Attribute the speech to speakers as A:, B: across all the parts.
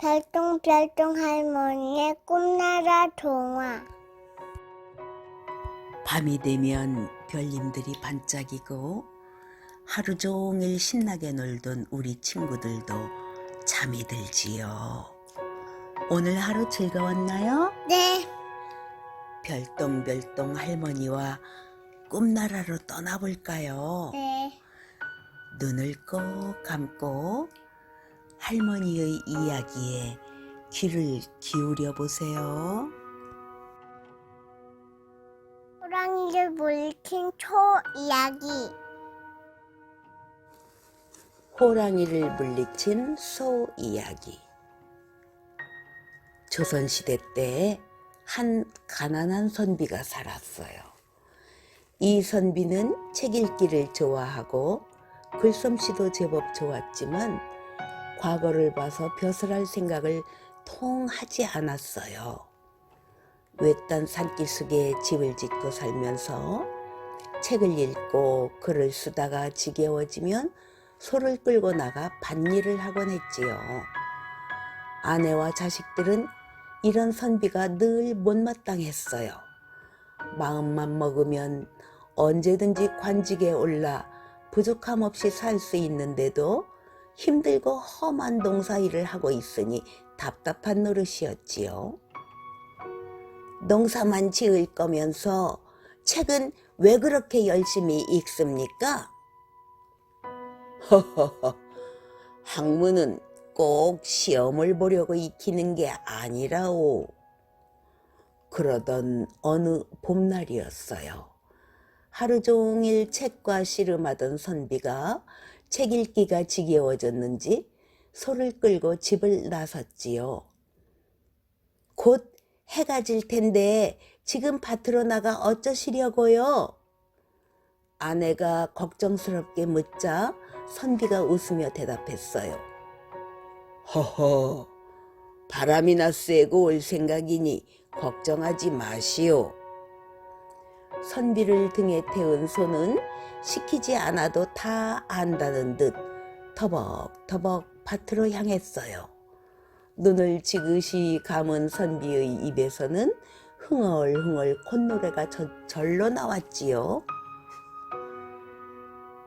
A: 별똥별똥 할머니의 꿈나라 동화.
B: 밤이 되면 별님들이 반짝이고 하루 종일 신나게 놀던 우리 친구들도 잠이 들지요. 오늘 하루 즐거웠나요?
A: 네.
B: 별똥별똥 할머니와 꿈나라로 떠나볼까요?
A: 네.
B: 눈을 꼭 감고 할머니의 이야기에 귀를 기울여 보세요.
A: 호랑이를 물리친 초 이야기.
B: 호랑이를 물리친 소 이야기. 조선시대 때 한 가난한 선비가 살았어요. 이 선비는 책 읽기를 좋아하고 글솜씨도 제법 좋았지만 과거를 봐서 벼슬할 생각을 통 하지 않았어요. 외딴 산기슭에 집을 짓고 살면서 책을 읽고 글을 쓰다가 지겨워지면 소를 끌고 나가 밭일을 하곤 했지요. 아내와 자식들은 이런 선비가 늘 못마땅했어요. 마음만 먹으면 언제든지 관직에 올라 부족함 없이 살 수 있는데도 힘들고 험한 농사일을 하고 있으니 답답한 노릇이었지요. 농사만 지을 거면서 책은 왜 그렇게 열심히 읽습니까? 허허허, 학문은 꼭 시험을 보려고 익히는 게 아니라오. 그러던 어느 봄날이었어요. 하루 종일 책과 씨름하던 선비가 책 읽기가 지겨워졌는지 소를 끌고 집을 나섰지요. 곧 해가 질 텐데 지금 밭으로 나가 어쩌시려고요? 아내가 걱정스럽게 묻자 선비가 웃으며 대답했어요. 허허, 바람이나 쐬고 올 생각이니 걱정하지 마시오. 선비를 등에 태운 소는 시키지 않아도 다 안다는 듯 터벅터벅 밭으로 향했어요. 눈을 지그시 감은 선비의 입에서는 흥얼흥얼 콧노래가 절로 나왔지요.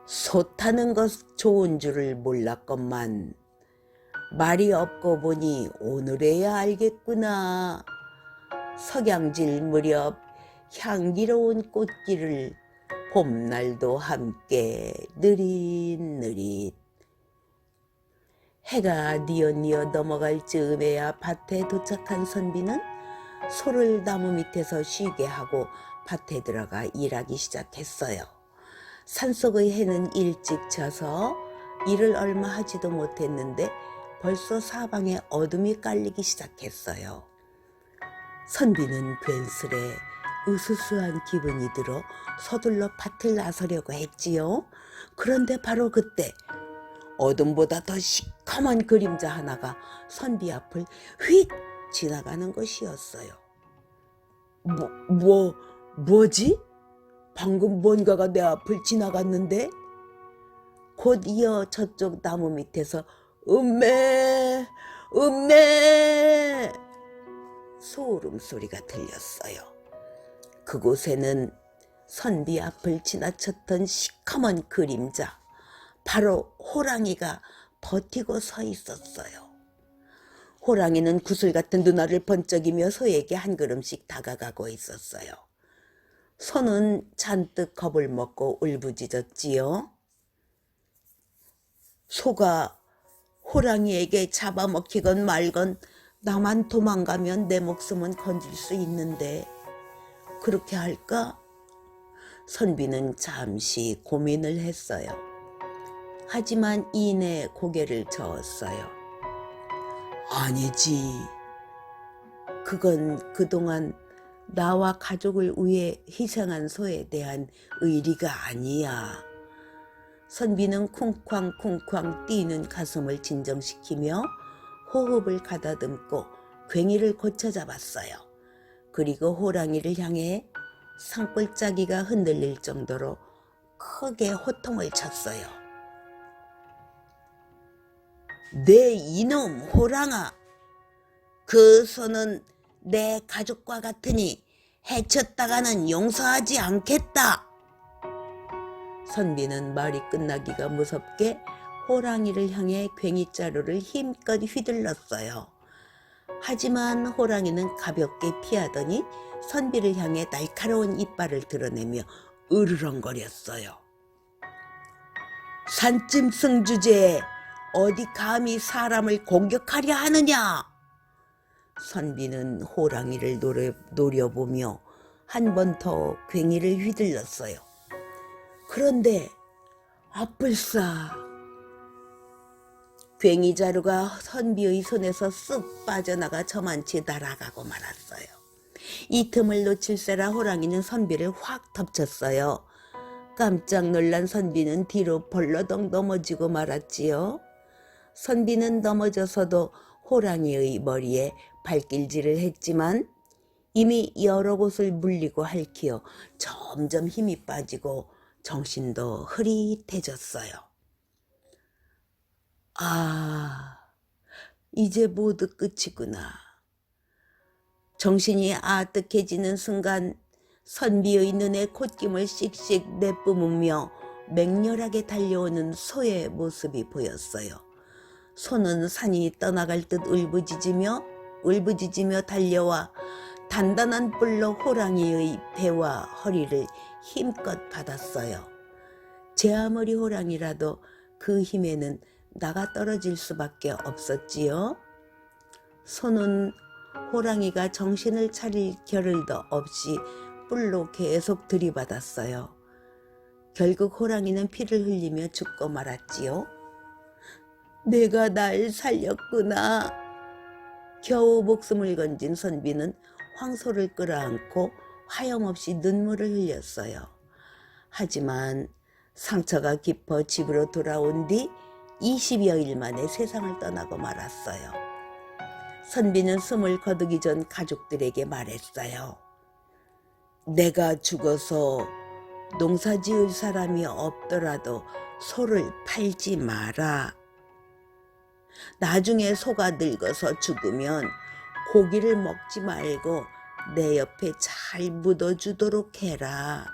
B: 소 타는 것 좋은 줄을 몰랐건만 말이 없고 보니 오늘에야 알겠구나. 석양질 무렵 향기로운 꽃길을 봄날도 함께 느릿느릿. 해가 뉘엿뉘엿 넘어갈 즈음에야 밭에 도착한 선비는 소를 나무 밑에서 쉬게 하고 밭에 들어가 일하기 시작했어요. 산속의 해는 일찍 져서 일을 얼마 하지도 못했는데 벌써 사방에 어둠이 깔리기 시작했어요. 선비는 괜스레 으스스한 기분이 들어 서둘러 밭을 나서려고 했지요. 그런데 바로 그때 어둠보다 더 시커먼 그림자 하나가 선비 앞을 휙 지나가는 것이었어요. 뭐지? 방금 뭔가가 내 앞을 지나갔는데? 곧 이어 저쪽 나무 밑에서 음메 소름 소리가 들렸어요. 그곳에는 선비 앞을 지나쳤던 시커먼 그림자, 바로 호랑이가 버티고 서 있었어요. 호랑이는 구슬 같은 눈알을 번쩍이며 소에게 한 걸음씩 다가가고 있었어요. 소는 잔뜩 겁을 먹고 울부짖었지요. 소가 호랑이에게 잡아먹히건 말건 나만 도망가면 내 목숨은 건질 수 있는데 그렇게 할까? 선비는 잠시 고민을 했어요. 하지만 이내 고개를 저었어요. 아니지. 그건 그동안 나와 가족을 위해 희생한 소에 대한 의리가 아니야. 선비는 쿵쾅쿵쾅 뛰는 가슴을 진정시키며 호흡을 가다듬고 괭이를 고쳐잡았어요. 그리고 호랑이를 향해 산골짜기가 흔들릴 정도로 크게 호통을 쳤어요. 내 이놈 호랑아, 그 소는 내 가족과 같으니 해쳤다가는 용서하지 않겠다. 선비는 말이 끝나기가 무섭게 호랑이를 향해 괭이자루를 힘껏 휘둘렀어요. 하지만 호랑이는 가볍게 피하더니 선비를 향해 날카로운 이빨을 드러내며 으르렁거렸어요. 산짐승 주제에 어디 감히 사람을 공격하려 하느냐? 선비는 호랑이를 노려보며 한 번 더 괭이를 휘둘렀어요. 그런데 아뿔싸, 괭이 자루가 선비의 손에서 쑥 빠져나가 저만치 날아가고 말았어요. 이 틈을 놓칠세라 호랑이는 선비를 확 덮쳤어요. 깜짝 놀란 선비는 뒤로 벌러덩 넘어지고 말았지요. 선비는 넘어져서도 호랑이의 머리에 발길질을 했지만 이미 여러 곳을 물리고 핥히어 점점 힘이 빠지고 정신도 흐릿해졌어요. 아, 이제 모두 끝이구나. 정신이 아득해지는 순간 선비의 눈에 콧김을 씩씩 내뿜으며 맹렬하게 달려오는 소의 모습이 보였어요. 소는 산이 떠나갈 듯 울부짖으며 달려와 단단한 뿔로 호랑이의 배와 허리를 힘껏 받았어요. 제 아무리 호랑이라도 그 힘에는 나가 떨어질 수밖에 없었지요. 소는 호랑이가 정신을 차릴 겨를도 없이 뿔로 계속 들이받았어요. 결국 호랑이는 피를 흘리며 죽고 말았지요. 내가 날 살렸구나. 겨우 목숨을 건진 선비는 황소를 끌어안고 하염없이 눈물을 흘렸어요. 하지만 상처가 깊어 집으로 돌아온 뒤 20여일 만에 세상을 떠나고 말았어요. 선비는 숨을 거두기 전 가족들에게 말했어요. 내가 죽어서 농사 지을 사람이 없더라도 소를 팔지 마라. 나중에 소가 늙어서 죽으면 고기를 먹지 말고 내 옆에 잘 묻어주도록 해라.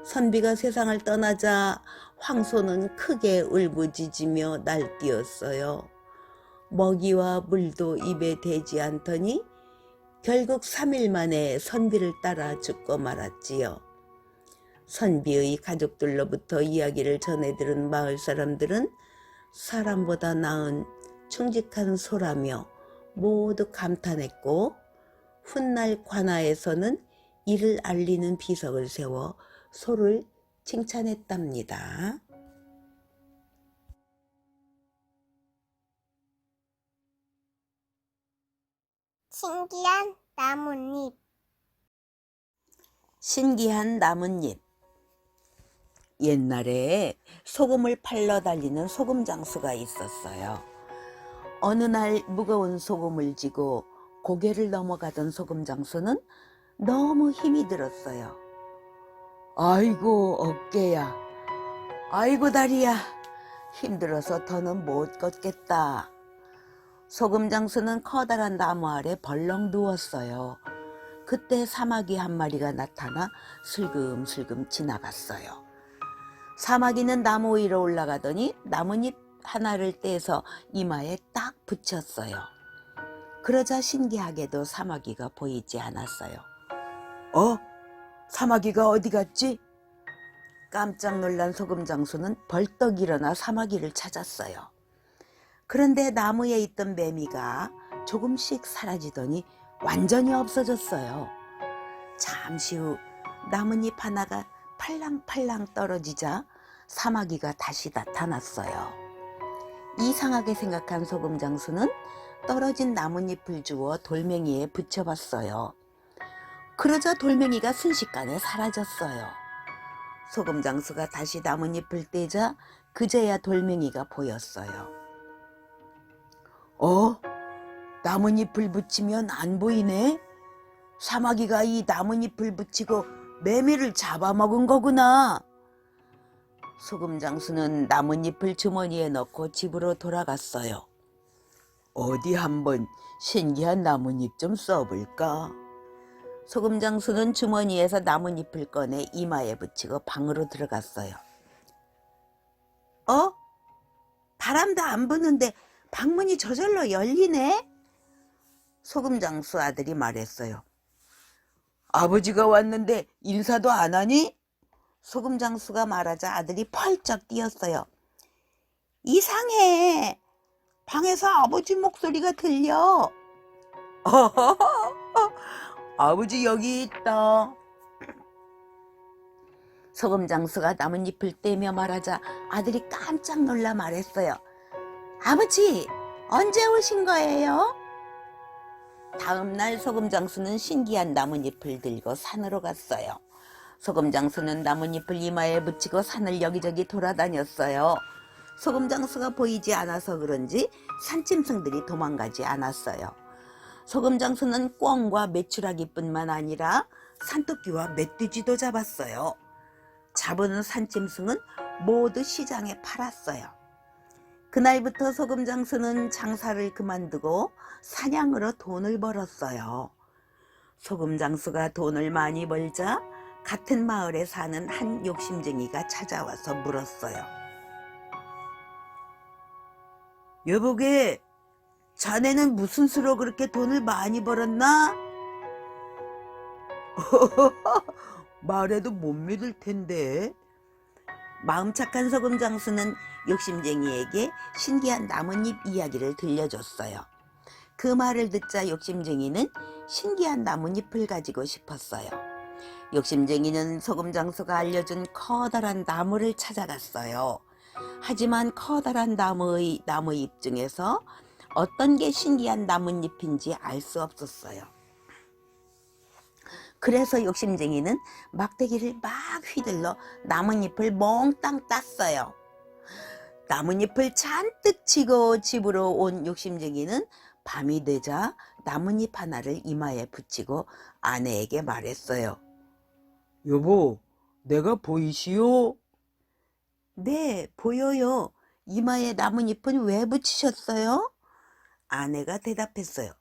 B: 선비가 세상을 떠나자 황소는 크게 울부짖으며 날뛰었어요. 먹이와 물도 입에 대지 않더니 결국 3일 만에 선비를 따라 죽고 말았지요. 선비의 가족들로부터 이야기를 전해 들은 마을 사람들은 사람보다 나은 충직한 소라며 모두 감탄했고, 훗날 관아에서는 이를 알리는 비석을 세워 소를 칭찬했답니다.
A: 신기한 나뭇잎.
B: 신기한 나뭇잎. 옛날에 소금을 팔러 달리는 소금 장수가 있었어요. 어느 날 무거운 소금을 지고 고개를 넘어가던 소금 장수는 너무 힘이 들었어요. 아이고 어깨야, 아이고 다리야, 힘들어서 더는 못 걷겠다. 소금 장수는 커다란 나무 아래 벌렁 누웠어요. 그때 사마귀 한 마리가 나타나 슬금슬금 지나갔어요. 사마귀는 나무 위로 올라가더니 나뭇잎 하나를 떼서 이마에 딱 붙였어요. 그러자 신기하게도 사마귀가 보이지 않았어요. 사마귀가 어디 갔지? 깜짝 놀란 소금 장수는 벌떡 일어나 사마귀를 찾았어요. 그런데 나무에 있던 매미가 조금씩 사라지더니 완전히 없어졌어요. 잠시 후 나뭇잎 하나가 팔랑팔랑 떨어지자 사마귀가 다시 나타났어요. 이상하게 생각한 소금 장수는 떨어진 나뭇잎을 주워 돌멩이에 붙여봤어요. 그러자 돌멩이가 순식간에 사라졌어요. 소금 장수가 다시 나뭇잎을 떼자 그제야 돌멩이가 보였어요. 나뭇잎을 붙이면 안 보이네? 사마귀가 이 나뭇잎을 붙이고 매미를 잡아먹은 거구나. 소금 장수는 나뭇잎을 주머니에 넣고 집으로 돌아갔어요. 어디 한번 신기한 나뭇잎 좀 써볼까? 소금장수는 주머니에서 나뭇잎을 꺼내 이마에 붙이고 방으로 들어갔어요. 바람도 안 부는데 방문이 저절로 열리네? 소금장수 아들이 말했어요. 아버지가 왔는데 인사도 안 하니? 소금장수가 말하자 아들이 펄쩍 뛰었어요. 이상해. 방에서 아버지 목소리가 들려. 아버지 여기 있다. 소금장수가 나뭇잎을 떼며 말하자 아들이 깜짝 놀라 말했어요. 아버지, 언제 오신 거예요? 다음날 소금장수는 신기한 나뭇잎을 들고 산으로 갔어요. 소금장수는 나뭇잎을 이마에 붙이고 산을 여기저기 돌아다녔어요. 소금장수가 보이지 않아서 그런지 산짐승들이 도망가지 않았어요. 소금장수는 꿩과 메추라기뿐만 아니라 산토끼와 멧돼지도 잡았어요. 잡은 산짐승은 모두 시장에 팔았어요. 그날부터 소금장수는 장사를 그만두고 사냥으로 돈을 벌었어요. 소금장수가 돈을 많이 벌자 같은 마을에 사는 한 욕심쟁이가 찾아와서 물었어요. 여보게, 자네는 무슨 수로 그렇게 돈을 많이 벌었나? 말해도 못 믿을 텐데. 마음 착한 소금장수는 욕심쟁이에게 신기한 나뭇잎 이야기를 들려줬어요. 그 말을 듣자 욕심쟁이는 신기한 나뭇잎을 가지고 싶었어요. 욕심쟁이는 소금장수가 알려준 커다란 나무를 찾아갔어요. 하지만 커다란 나무잎 중에서 어떤 게 신기한 나뭇잎인지 알 수 없었어요. 그래서 욕심쟁이는 막대기를 막 휘둘러 나뭇잎을 몽땅 땄어요. 나뭇잎을 잔뜩 치고 집으로 온 욕심쟁이는 밤이 되자 나뭇잎 하나를 이마에 붙이고 아내에게 말했어요. 여보, 내가 보이시오? 네, 보여요. 이마에 나뭇잎은 왜 붙이셨어요? 아내가 대답했어요.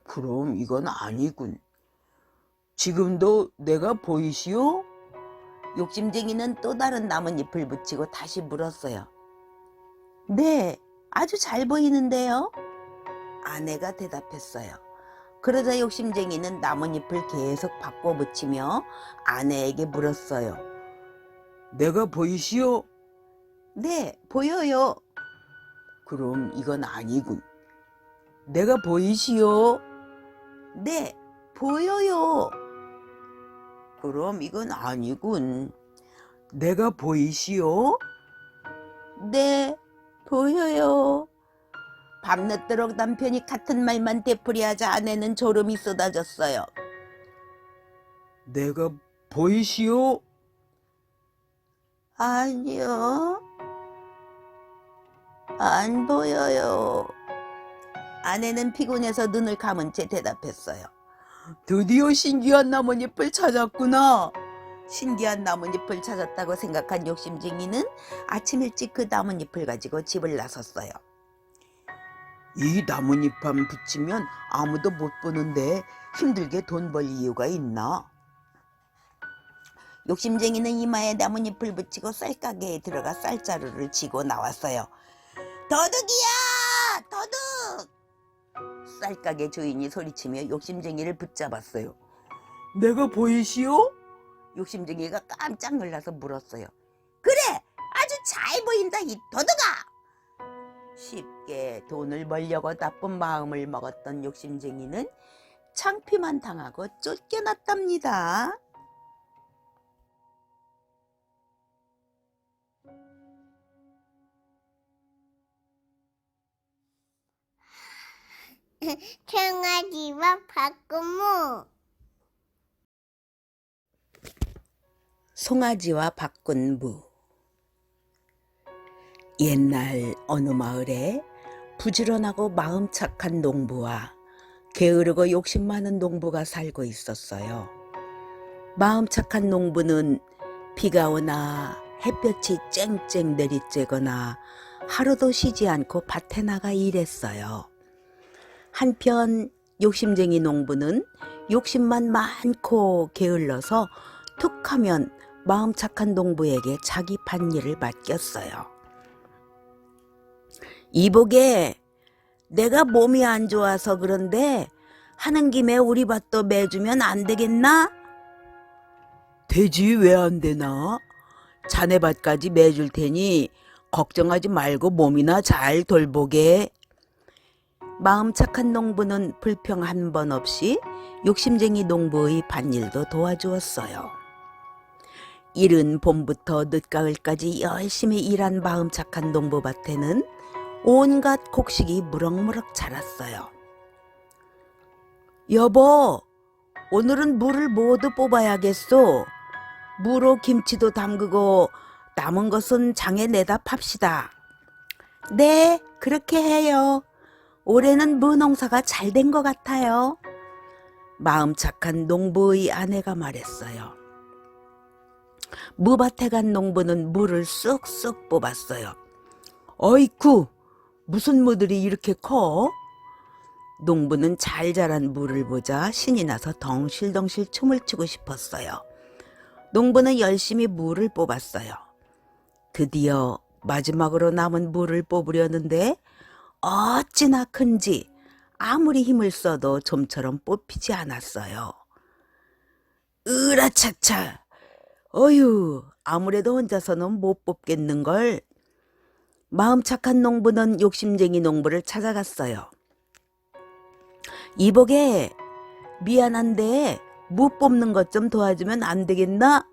B: 그럼 이건 아니군. 지금도 내가 보이시오? 욕심쟁이는 또 다른 나뭇잎을 붙이고 다시 물었어요. 네, 아주 잘 보이는데요? 아내가 대답했어요. 그러자 욕심쟁이는 나뭇잎을 계속 바꿔 붙이며 아내에게 물었어요. 내가 보이시오? 네, 보여요. 그럼 이건 아니군. 내가 보이시오? 네, 보여요. 그럼 이건 아니군. 내가 보이시오? 네, 보여요. 밤늦도록 남편이 같은 말만 되풀이하자 아내는 졸음이 쏟아졌어요. 내가 보이시오? 아니요. 안 보여요. 아내는 피곤해서 눈을 감은 채 대답했어요. 드디어 신기한 나뭇잎을 찾았구나. 신기한 나뭇잎을 찾았다고 생각한 욕심쟁이는 아침 일찍 그 나뭇잎을 가지고 집을 나섰어요. 이 나뭇잎만 붙이면 아무도 못 보는데 힘들게 돈 벌 이유가 있나? 욕심쟁이는 이마에 나뭇잎을 붙이고 쌀가게에 들어가 쌀자루를 쥐고 나왔어요. 도둑이야! 도둑! 쌀가게 주인이 소리치며 욕심쟁이를 붙잡았어요. 내가 보이시오? 욕심쟁이가 깜짝 놀라서 물었어요. 그래! 아주 잘 보인다, 이 도둑아! 쉽게 돈을 벌려고 나쁜 마음을 먹었던 욕심쟁이는 창피만 당하고 쫓겨났답니다.
A: 청아지와 박구무.
B: 송아지와 바꾼 무. 옛날 어느 마을에 부지런하고 마음 착한 농부와 게으르고 욕심 많은 농부가 살고 있었어요. 마음 착한 농부는 비가 오나 햇볕이 쨍쨍 내리쬐거나 하루도 쉬지 않고 밭에 나가 일했어요. 한편 욕심쟁이 농부는 욕심만 많고 게을러서 툭하면 마음 착한 농부에게 자기 밭일을 맡겼어요. 이보게, 내가 몸이 안 좋아서 그런데 하는 김에 우리 밭도 매주면 안 되겠나? 되지, 왜 안 되나? 자네 밭까지 매줄 테니 걱정하지 말고 몸이나 잘 돌보게. 마음 착한 농부는 불평 한 번 없이 욕심쟁이 농부의 밭일도 도와주었어요. 이른 봄부터 늦가을까지 열심히 일한 마음 착한 농부 밭에는 온갖 곡식이 무럭무럭 자랐어요. 여보, 오늘은 물을 모두 뽑아야겠소. 무로 김치도 담그고 남은 것은 장에 내다 팝시다. 네, 그렇게 해요. 올해는 무 농사가 잘 된 것 같아요. 마음 착한 농부의 아내가 말했어요. 무밭에 간 농부는 무를 쑥쑥 뽑았어요. 어이쿠, 무슨 무들이 이렇게 커? 농부는 잘 자란 무를 보자 신이 나서 덩실덩실 춤을 추고 싶었어요. 농부는 열심히 무를 뽑았어요. 드디어 마지막으로 남은 무를 뽑으려는데 어찌나 큰지 아무리 힘을 써도 좀처럼 뽑히지 않았어요. 으라차차, 어휴, 아무래도 혼자서는 못 뽑겠는걸. 마음 착한 농부는 욕심쟁이 농부를 찾아갔어요. 이보게, 미안한데 무 뽑는 것 좀 도와주면 안 되겠나?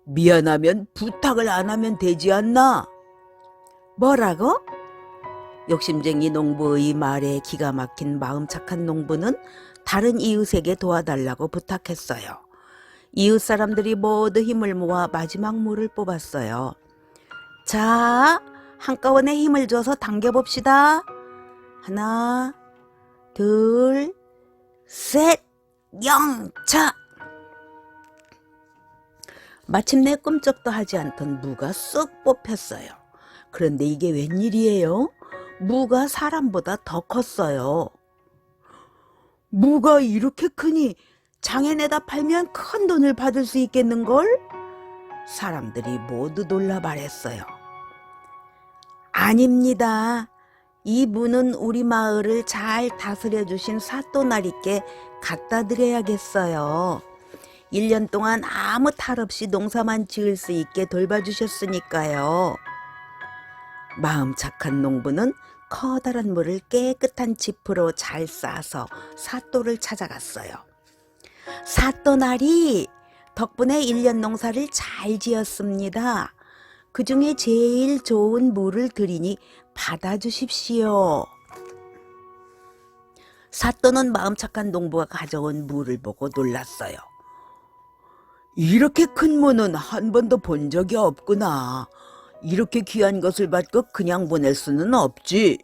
B: 미안하면 부탁을 안 하면 되지 않나? 뭐라고? 욕심쟁이 농부의 말에 기가 막힌 마음 착한 농부는 다른 이웃에게 도와달라고 부탁했어요. 이웃 사람들이 모두 힘을 모아 마지막 무를 뽑았어요. 자, 한꺼번에 힘을 줘서 당겨봅시다. 하나, 둘, 셋, 영차! 마침내 꿈쩍도 하지 않던 무가 쑥 뽑혔어요. 그런데 이게 웬일이에요? 무가 사람보다 더 컸어요. 무가 이렇게 크니 장에 내다 팔면 큰 돈을 받을 수 있겠는걸? 사람들이 모두 놀라 말했어요. 아닙니다. 이 무는 우리 마을을 잘 다스려 주신 사또나리께 갖다 드려야겠어요. 1년 동안 아무 탈 없이 농사만 지을 수 있게 돌봐주셨으니까요. 마음 착한 농부는 커다란 물을 깨끗한 지프로 잘 싸서 사또를 찾아갔어요. 사또나리, 덕분에 1년 농사를 잘 지었습니다. 그 중에 제일 좋은 물을 드리니 받아주십시오. 사또는 마음 착한 농부가 가져온 물을 보고 놀랐어요. 이렇게 큰 무는 한 번도 본 적이 없구나. 이렇게 귀한 것을 받고 그냥 보낼 수는 없지.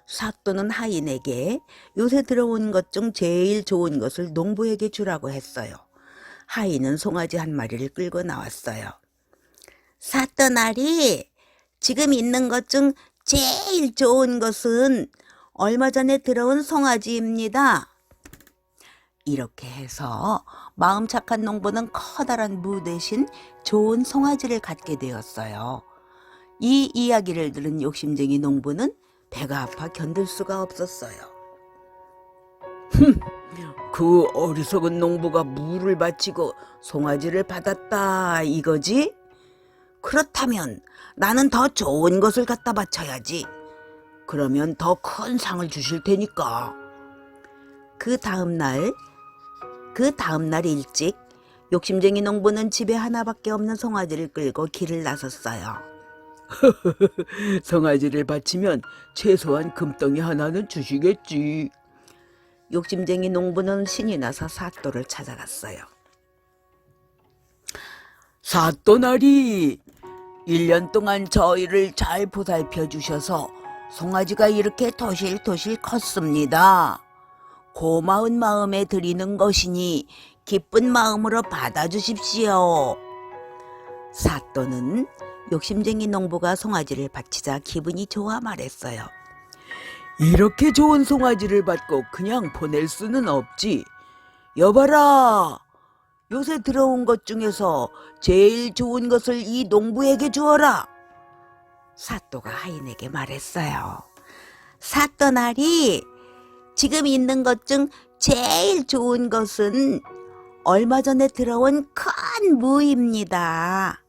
B: 사또는 하인에게 요새 들어온 것 중 제일 좋은 것을 농부에게 주라고 했어요. 하인은 송아지 한 마리를 끌고 나왔어요. 사또나리, 지금 있는 것 중 제일 좋은 것은 얼마 전에 들어온 송아지입니다. 이렇게 해서 마음 착한 농부는 커다란 무 대신 좋은 송아지를 갖게 되었어요. 이 이야기를 들은 욕심쟁이 농부는 배가 아파 견딜 수가 없었어요. 그 어리석은 농부가 무를 바치고 송아지를 받았다 이거지? 그렇다면 나는 더 좋은 것을 갖다 바쳐야지. 그러면 더 큰 상을 주실 테니까. 그 다음날 일찍 욕심쟁이 농부는 집에 하나밖에 없는 송아지를 끌고 길을 나섰어요. 송아지를 바치면 최소한 금덩이 하나는 주시겠지. 욕심쟁이 농부는 신이 나서 사또를 찾아갔어요. 사또나리, 1년 동안 저희를 잘 보살펴 주셔서 송아지가 이렇게 토실토실 컸습니다. 고마운 마음에 드리는 것이니 기쁜 마음으로 받아주십시오. 사또는 욕심쟁이 농부가 송아지를 바치자 기분이 좋아 말했어요. 이렇게 좋은 송아지를 받고 그냥 보낼 수는 없지. 여봐라. 요새 들어온 것 중에서 제일 좋은 것을 이 농부에게 주어라. 사또가 하인에게 말했어요. 사또나리, 지금 있는 것 중 제일 좋은 것은 얼마 전에 들어온 큰 무입니다.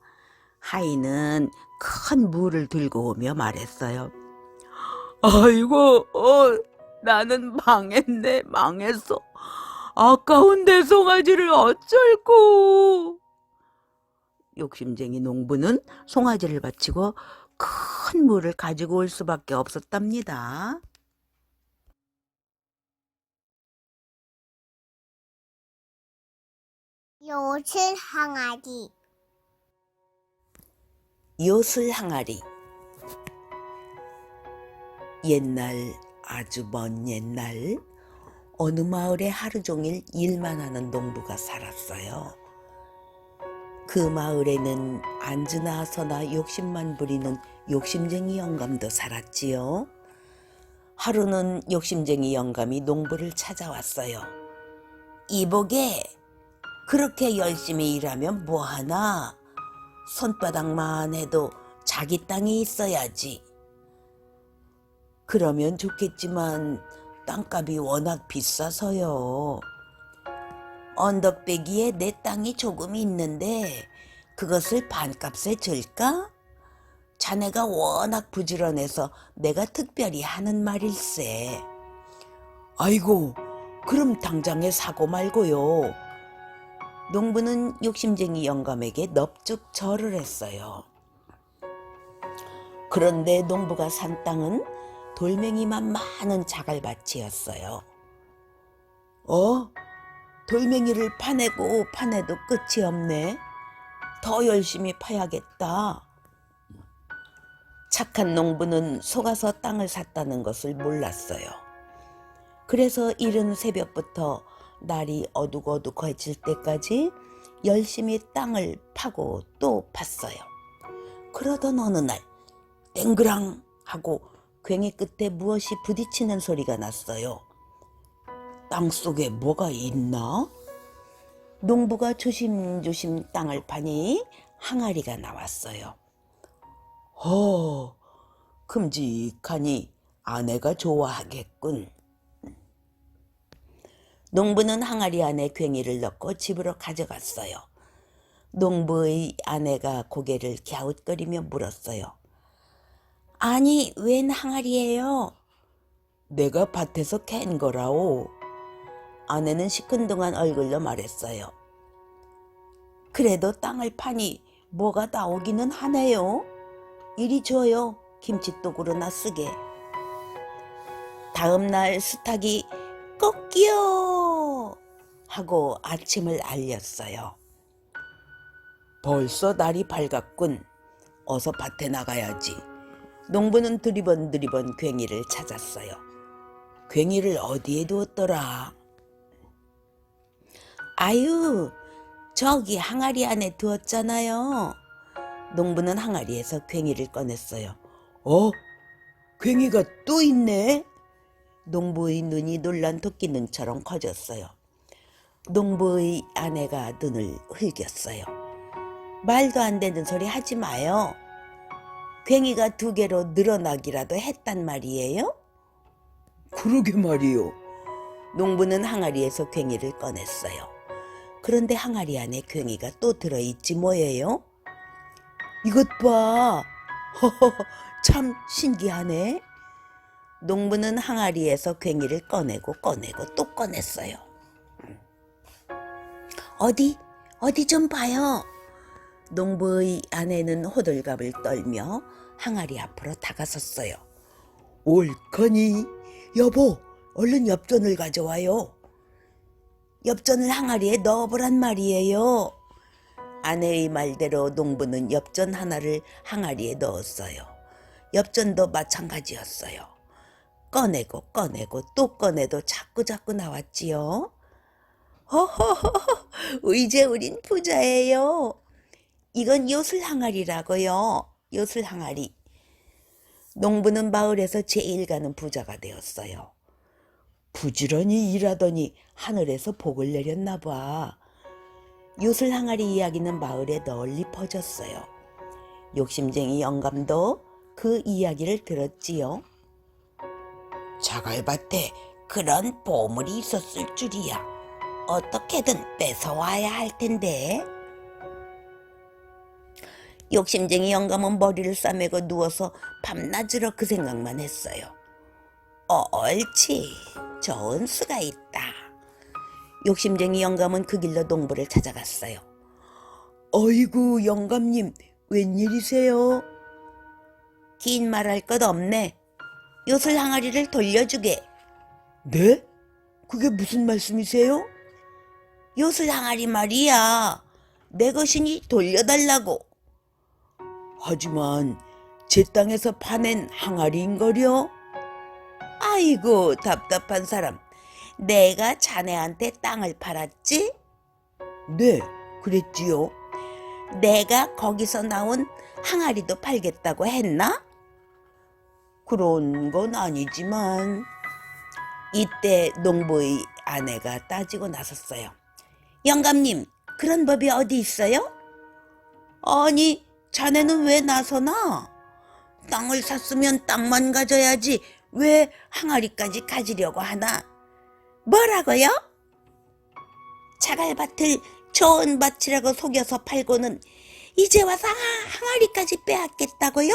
B: 하인은 큰 무를 들고 오며 말했어요. 아이고, 나는 망했네, 망했어. 아까운 내 송아지를 어쩔꼬. 욕심쟁이 농부는 송아지를 바치고 큰 무를 가지고 올 수밖에 없었답니다.
A: 요술 항아리.
B: 요술 항아리. 옛날, 아주 먼 옛날, 어느 마을에 하루 종일 일만 하는 농부가 살았어요. 그 마을에는 앉으나 서나 욕심만 부리는 욕심쟁이 영감도 살았지요. 하루는 욕심쟁이 영감이 농부를 찾아왔어요. 이보게, 그렇게 열심히 일하면 뭐하나? 손바닥만 해도 자기 땅이 있어야지. 그러면 좋겠지만 땅값이 워낙 비싸서요. 언덕배기에 내 땅이 조금 있는데 그것을 반값에 줄까? 자네가 워낙 부지런해서 내가 특별히 하는 말일세. 아이고, 그럼 당장에 사고 말고요. 농부는 욕심쟁이 영감에게 넙죽 절을 했어요. 그런데 농부가 산 땅은 돌멩이만 많은 자갈밭이었어요. 돌멩이를 파내고 파내도 끝이 없네. 더 열심히 파야겠다. 착한 농부는 속아서 땅을 샀다는 것을 몰랐어요. 그래서 이른 새벽부터 날이 어둑어둑해질 때까지 열심히 땅을 파고 또 팠어요. 그러던 어느 날 땡그랑 하고 괭이 끝에 무엇이 부딪히는 소리가 났어요. 땅속에 뭐가 있나? 농부가 조심조심 땅을 파니 항아리가 나왔어요. 큼직하니 아내가 좋아하겠군. 농부는 항아리 안에 괭이를 넣고 집으로 가져갔어요. 농부의 아내가 고개를 갸웃거리며 물었어요. 아니, 웬 항아리예요? 내가 밭에서 캔 거라오. 아내는 시큰둥한 얼굴로 말했어요. 그래도 땅을 파니 뭐가 나오기는 하네요. 이리 줘요. 김치독으로나 쓰게. 다음 날 수탉이 꼭기요 하고 아침을 알렸어요. 벌써 날이 밝았군. 어서 밭에 나가야지. 농부는 두리번 괭이를 찾았어요. 괭이를 어디에 두었더라? 아유, 저기 항아리 안에 두었잖아요. 농부는 항아리에서 괭이를 꺼냈어요. 괭이가 또 있네? 농부의 눈이 놀란 토끼 눈처럼 커졌어요. 농부의 아내가 눈을 흘겼어요. 말도 안 되는 소리 하지 마요. 괭이가 2개로 늘어나기라도 했단 말이에요? 그러게 말이요. 농부는 항아리에서 괭이를 꺼냈어요. 그런데 항아리 안에 괭이가 또 들어있지 뭐예요? 이것 봐. 참 신기하네. 농부는 항아리에서 괭이를 꺼내고 또 꺼냈어요. 어디 좀 봐요. 농부의 아내는 호들갑을 떨며 항아리 앞으로 다가섰어요. 옳거니. 여보, 얼른 엽전을 가져와요. 엽전을 항아리에 넣어보란 말이에요. 아내의 말대로 농부는 엽전 하나를 항아리에 넣었어요. 엽전도 마찬가지였어요. 꺼내고 또 꺼내도 자꾸 나왔지요. 이제 우린 부자예요. 이건 요술 항아리라고요. 요술 항아리. 농부는 마을에서 제일 가는 부자가 되었어요. 부지런히 일하더니 하늘에서 복을 내렸나 봐. 요술 항아리 이야기는 마을에 널리 퍼졌어요. 욕심쟁이 영감도 그 이야기를 들었지요. 자갈밭에 그런 보물이 있었을 줄이야. 어떻게든 뺏어와야 할 텐데. 욕심쟁이 영감은 머리를 싸매고 누워서 밤낮으로 그 생각만 했어요. 옳지, 좋은 수가 있다. 욕심쟁이 영감은 그 길로 농부를 찾아갔어요. 어이구, 영감님, 웬일이세요? 긴 말할 것 없네. 요술 항아리를 돌려주게. 네? 그게 무슨 말씀이세요? 요술 항아리 말이야. 내 것이니 돌려달라고. 하지만 제 땅에서 파낸 항아리인걸요? 아이고, 답답한 사람. 내가 자네한테 땅을 팔았지? 네, 그랬지요. 내가 거기서 나온 항아리도 팔겠다고 했나? 그런 건 아니지만. 이때 농부의 아내가 따지고 나섰어요. 영감님, 그런 법이 어디 있어요? 아니, 자네는 왜 나서나? 땅을 샀으면 땅만 가져야지 왜 항아리까지 가지려고 하나? 뭐라고요? 자갈밭을 좋은 밭이라고 속여서 팔고는 이제 와서 항아리까지 빼앗겠다고요?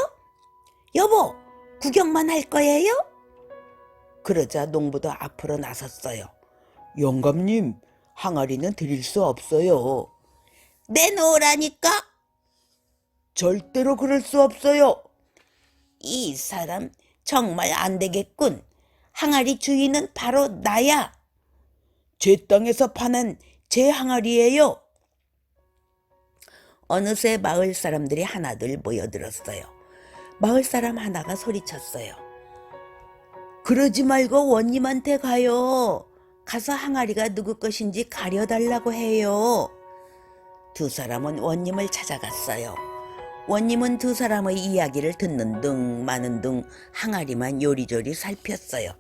B: 여보, 구경만 할 거예요? 그러자 농부도 앞으로 나섰어요. 영감님, 항아리는 드릴 수 없어요. 내놓으라니까? 절대로 그럴 수 없어요. 이 사람 정말 안 되겠군. 항아리 주인은 바로 나야. 제 땅에서 파는 제 항아리예요. 어느새 마을 사람들이 하나둘 모여들었어요. 마을 사람 하나가 소리쳤어요. 그러지 말고 원님한테 가요. 가서 항아리가 누구 것인지 가려달라고 해요. 두 사람은 원님을 찾아갔어요. 원님은 두 사람의 이야기를 듣는 둥 마는 둥 항아리만 요리조리 살폈어요.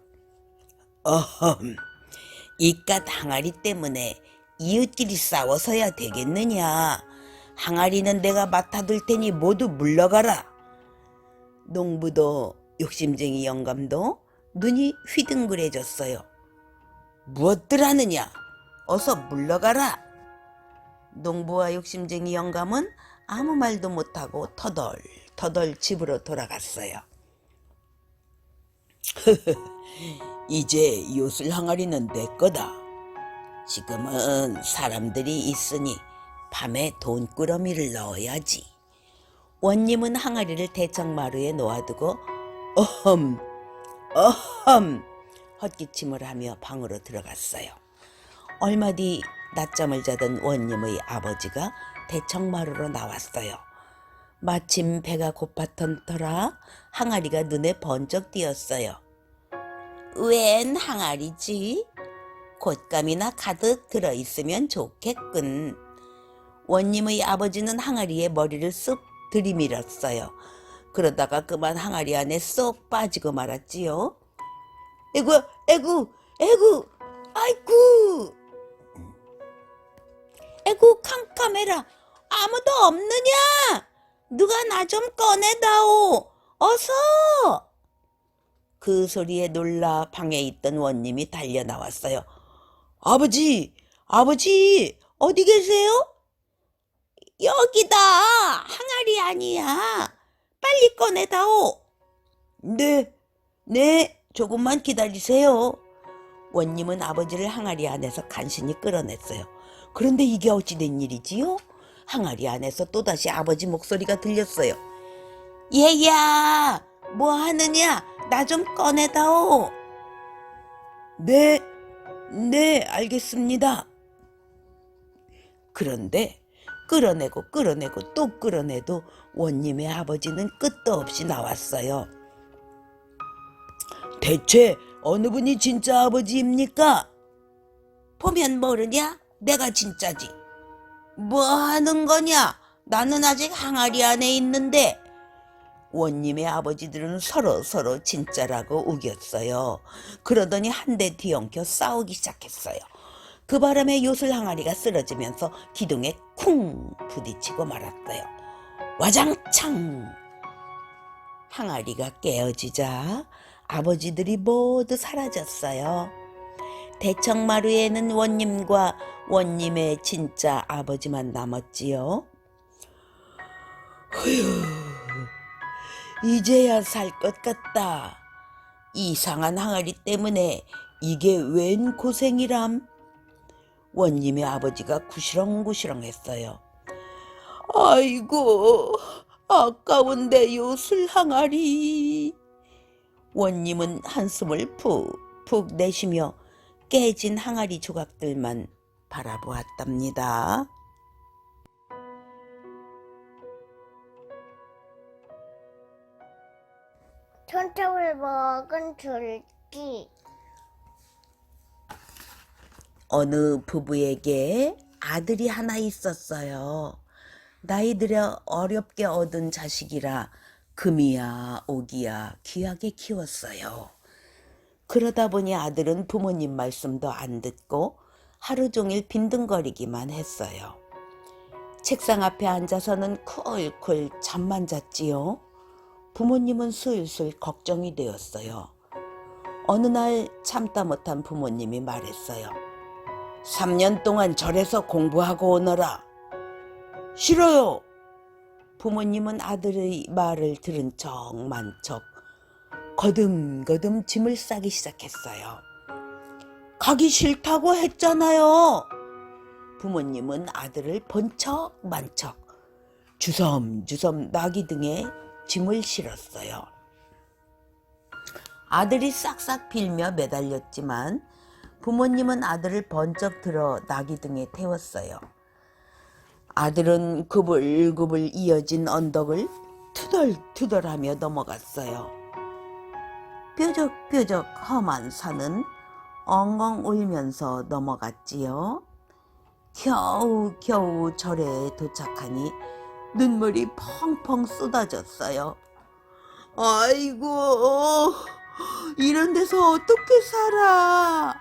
B: 이깟 항아리 때문에 이웃끼리 싸워서야 되겠느냐. 항아리는 내가 맡아둘 테니 모두 물러가라. 농부도 욕심쟁이 영감도 눈이 휘둥그레졌어요. 무엇들 하느냐? 어서 물러가라. 농부와 욕심쟁이 영감은 아무 말도 못하고 터덜터덜 집으로 돌아갔어요. 이제 요술 항아리는 내 거다. 지금은 사람들이 있으니 밤에 돈꾸러미를 넣어야지. 원님은 항아리를 대청마루에 놓아두고 어흠 헛기침을 하며 방으로 들어갔어요. 얼마 뒤 낮잠을 자던 원님의 아버지가 대청마루로 나왔어요. 마침 배가 고팠던 터라 항아리가 눈에 번쩍 띄었어요. 웬 항아리지? 곶감이나 가득 들어있으면 좋겠군. 원님의 아버지는 항아리에 머리를 쑥 들이밀었어요. 그러다가 그만 항아리 안에 쏙 빠지고 말았지요. 에구, 아이쿠. 에구, 캄캄해라. 아무도 없느냐? 누가 나 좀 꺼내다오. 어서. 그 소리에 놀라 방에 있던 원님이 달려 나왔어요. 아버지, 어디 계세요? 여기다. 항아리 아니야. 빨리 꺼내다오. 네, 조금만 기다리세요. 원님은 아버지를 항아리 안에서 간신히 끌어냈어요. 그런데 이게 어찌 된 일이지요? 항아리 안에서 또다시 아버지 목소리가 들렸어요. 얘야, 뭐 하느냐? 나 좀 꺼내다오. 네, 알겠습니다. 그런데 끌어내고 또 끌어내도 원님의 아버지는 끝도 없이 나왔어요. 대체 어느 분이 진짜 아버지입니까? 보면 모르냐? 내가 진짜지. 뭐 하는 거냐? 나는 아직 항아리 안에 있는데. 원님의 아버지들은 서로 진짜라고 우겼어요. 그러더니 한 대 뒤엉켜 싸우기 시작했어요. 그 바람에 요술 항아리가 쓰러지면서 기둥에 쿵 부딪히고 말았어요. 와장창! 항아리가 깨어지자 아버지들이 모두 사라졌어요. 대청마루에는 원님과 원님의 진짜 아버지만 남았지요. 휴, 이제야 살 것 같다. 이상한 항아리 때문에 이게 웬 고생이람? 원님의 아버지가 구시렁구시렁했어요. 아이고, 아까운데 요술 항아리. 원님은 한숨을 푹푹 내쉬며 깨진 항아리 조각들만 바라보았답니다.
A: 손톱을 먹은 줄기.
B: 어느 부부에게 아들이 하나 있었어요. 나이 들어 어렵게 얻은 자식이라 금이야 오기야 귀하게 키웠어요. 그러다 보니 아들은 부모님 말씀도 안 듣고 하루 종일 빈둥거리기만 했어요. 책상 앞에 앉아서는 쿨쿨 잠만 잤지요. 부모님은 슬슬 걱정이 되었어요. 어느 날 참다 못한 부모님이 말했어요. 3년 동안 절에서 공부하고 오너라. 싫어요. 부모님은 아들의 말을 들은 척만척 거듬거듬 짐을 싸기 시작했어요. 가기 싫다고 했잖아요. 부모님은 아들을 번쩍만척 주섬주섬 나귀 등에 짐을 실었어요. 아들이 싹싹 빌며 매달렸지만 부모님은 아들을 번쩍 들어 나귀 등에 태웠어요. 아들은 구불구불 이어진 언덕을 투덜투덜하며 넘어갔어요. 뾰족뾰족 험한 산은 엉엉 울면서 넘어갔지요. 겨우겨우 절에 도착하니 눈물이 펑펑 쏟아졌어요. 아이고, 이런 데서 어떻게 살아?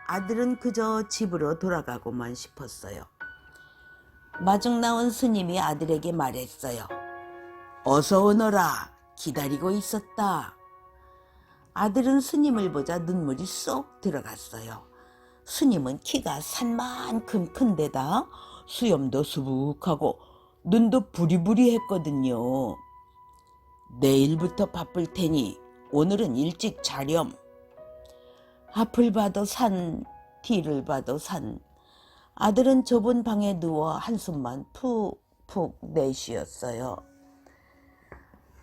B: 아들은 그저 집으로 돌아가고만 싶었어요. 마중 나온 스님이 아들에게 말했어요. 어서 오너라. 기다리고 있었다. 아들은 스님을 보자 눈물이 쏙 들어갔어요. 스님은 키가 산만큼 큰 데다 수염도 수북하고 눈도 부리부리했거든요. 내일부터 바쁠 테니 오늘은 일찍 자렴. 앞을 봐도 산, 뒤를 봐도 산. 아들은 좁은 방에 누워 한숨만 푹푹 내쉬었어요.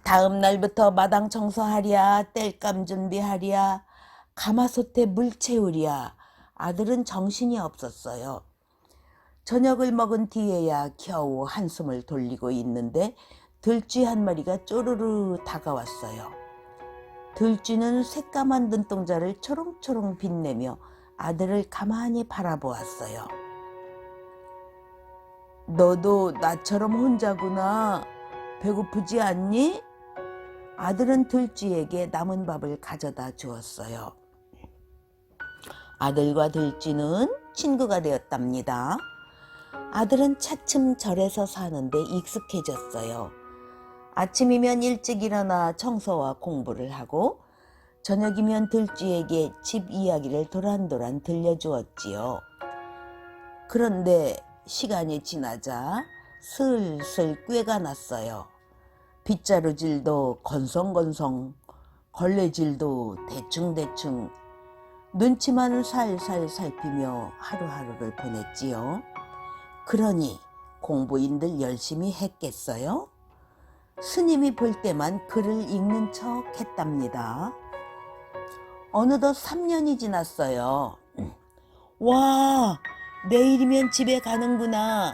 B: 다음 날부터 마당 청소하랴, 땔감 준비하랴, 가마솥에 물 채우랴. 아들은 정신이 없었어요. 저녁을 먹은 뒤에야 겨우 한숨을 돌리고 있는데 들쥐 한 마리가 쪼르르 다가왔어요. 들쥐는 새까만 눈동자를 초롱초롱 빛내며 아들을 가만히 바라보았어요. 너도 나처럼 혼자구나. 배고프지 않니? 아들은 들쥐에게 남은 밥을 가져다 주었어요. 아들과 들쥐는 친구가 되었답니다. 아들은 차츰 절에서 사는데 익숙해졌어요. 아침이면 일찍 일어나 청소와 공부를 하고 저녁이면 들쥐에게 집 이야기를 도란도란 들려주었지요. 그런데 시간이 지나자 슬슬 꾀가 났어요. 빗자루질도 건성건성, 걸레질도 대충대충, 눈치만 살살 살피며 하루하루를 보냈지요. 그러니 공부인들 열심히 했겠어요? 스님이 볼 때만 글을 읽는 척 했답니다. 어느덧 3년이 지났어요. 와, 내일이면 집에 가는구나.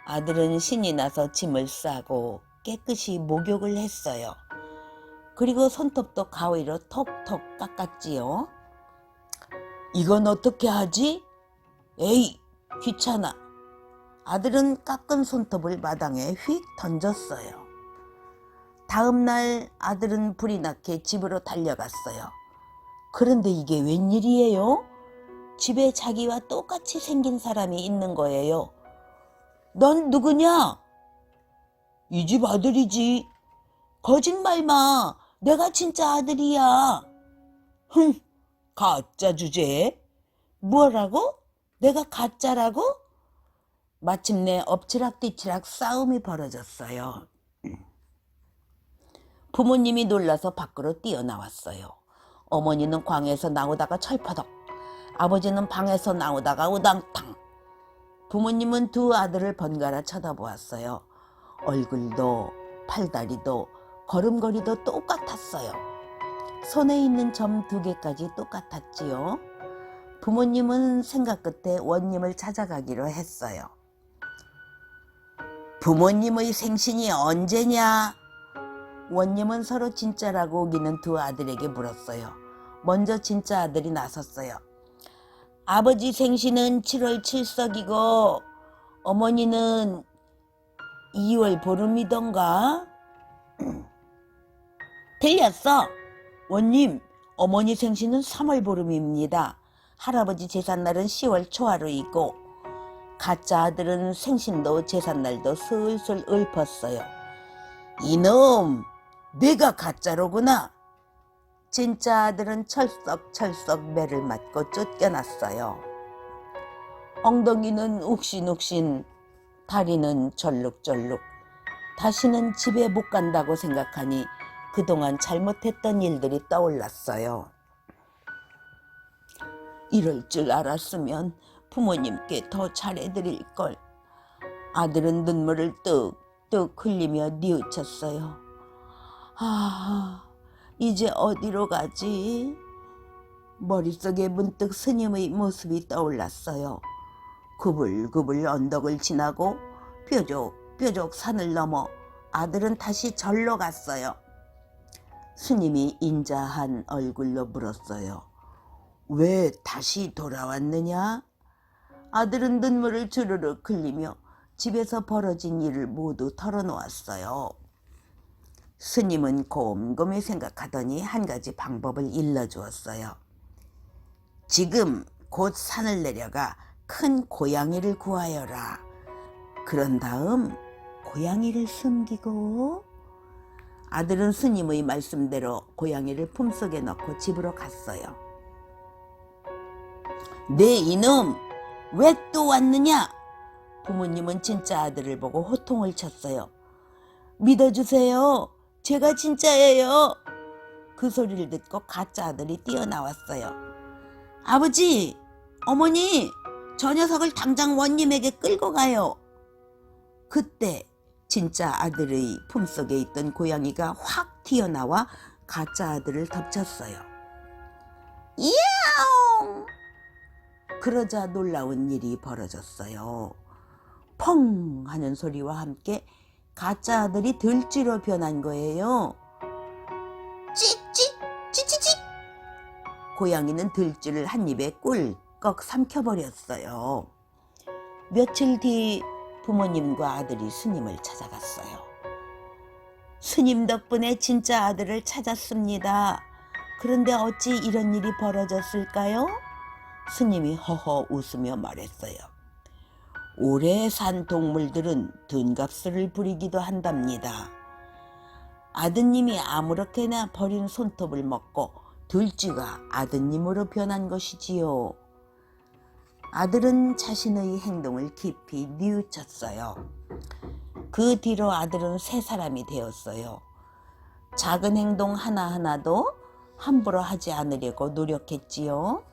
B: 아들은 신이 나서 짐을 싸고 깨끗이 목욕을 했어요. 그리고 손톱도 가위로 톡톡 깎았지요. 이건 어떻게 하지? 에이, 귀찮아. 아들은 깎은 손톱을 마당에 휙 던졌어요. 다음 날 아들은 불이 나게 집으로 달려갔어요. 그런데 이게 웬일이에요? 집에 자기와 똑같이 생긴 사람이 있는 거예요. 넌 누구냐? 이 집 아들이지. 거짓말 마. 내가 진짜 아들이야. 흥, 가짜 주제. 뭐라고? 내가 가짜라고? 마침내 엎치락뒤치락 싸움이 벌어졌어요. 부모님이 놀라서 밖으로 뛰어나왔어요. 어머니는 광에서 나오다가 철퍼덕, 아버지는 방에서 나오다가 우당탕. 부모님은 두 아들을 번갈아 쳐다보았어요. 얼굴도 팔다리도 걸음걸이도 똑같았어요. 손에 있는 점 2개까지 똑같았지요. 부모님은 생각 끝에 원님을 찾아가기로 했어요. 부모님의 생신이 언제냐? 원님은 서로 진짜라고 우기는 두 아들에게 물었어요. 먼저 진짜 아들이 나섰어요. 아버지 생신은 7월 7석이고 어머니는 2월 보름이던가? 틀렸어. 원님, 어머니 생신은 3월 보름입니다. 할아버지 제삿날은 10월 초하루이고 가짜 아들은 생신도 제삿날도 슬슬 읊었어요. 이놈, 내가 가짜로구나. 진짜 아들은 철썩철썩 매를 맞고 쫓겨났어요. 엉덩이는 욱신욱신, 다리는 절룩절룩. 다시는 집에 못 간다고 생각하니 그동안 잘못했던 일들이 떠올랐어요. 이럴 줄 알았으면 부모님께 더 잘해드릴 걸. 아들은 눈물을 뚝뚝 흘리며 뉘우쳤어요. 아, 이제 어디로 가지? 머릿속에 문득 스님의 모습이 떠올랐어요. 구불구불 언덕을 지나고 뾰족뾰족 산을 넘어 아들은 다시 절로 갔어요. 스님이 인자한 얼굴로 물었어요. 왜 다시 돌아왔느냐? 아들은 눈물을 주르륵 흘리며 집에서 벌어진 일을 모두 털어놓았어요. 스님은 곰곰이 생각하더니 한 가지 방법을 일러주었어요. 지금 곧 산을 내려가 큰 고양이를 구하여라. 그런 다음 고양이를 숨기고. 아들은 스님의 말씀대로 고양이를 품속에 넣고 집으로 갔어요. 네 이놈, 왜 또 왔느냐? 부모님은 진짜 아들을 보고 호통을 쳤어요. 믿어주세요. 제가 진짜예요. 그 소리를 듣고 가짜 아들이 뛰어나왔어요. 아버지, 어머니, 저 녀석을 당장 원님에게 끌고 가요. 그때 진짜 아들의 품속에 있던 고양이가 확 튀어나와 가짜 아들을 덮쳤어요. 이야옹! 그러자 놀라운 일이 벌어졌어요. 펑 하는 소리와 함께 가짜 아들이 들쥐로 변한 거예요. 찌찌 찌찌찌. 고양이는 들쥐를 한 입에 꿀꺽 삼켜버렸어요. 며칠 뒤 부모님과 아들이 스님을 찾아갔어요. 스님 덕분에 진짜 아들을 찾았습니다. 그런데 어찌 이런 일이 벌어졌을까요? 스님이 허허 웃으며 말했어요. 오래 산 동물들은 든값을 부리기도 한답니다. 아드님이 아무렇게나 버린 손톱을 먹고 들쥐가 아드님으로 변한 것이지요. 아들은 자신의 행동을 깊이 뉘우쳤어요. 그 뒤로 아들은 새 사람이 되었어요. 작은 행동 하나하나도 함부로 하지 않으려고 노력했지요.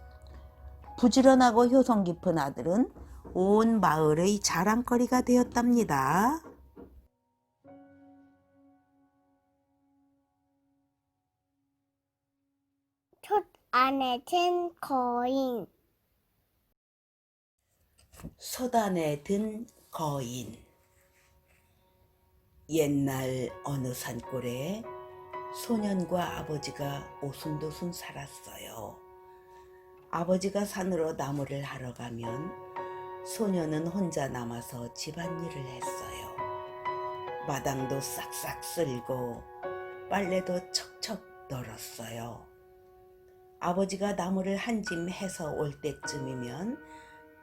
B: 부지런하고 효성 깊은 아들은 온 마을의 자랑거리가 되었답니다.
A: 솥 안에 든 거인.
B: 솥 안에 든 거인. 옛날 어느 산골에 소년과 아버지가 오순도순 살았어요. 아버지가 산으로 나무를 하러 가면 소년은 혼자 남아서 집안일을 했어요. 마당도 싹싹 쓸고 빨래도 척척 널었어요. 아버지가 나무를 한 짐 해서 올 때쯤이면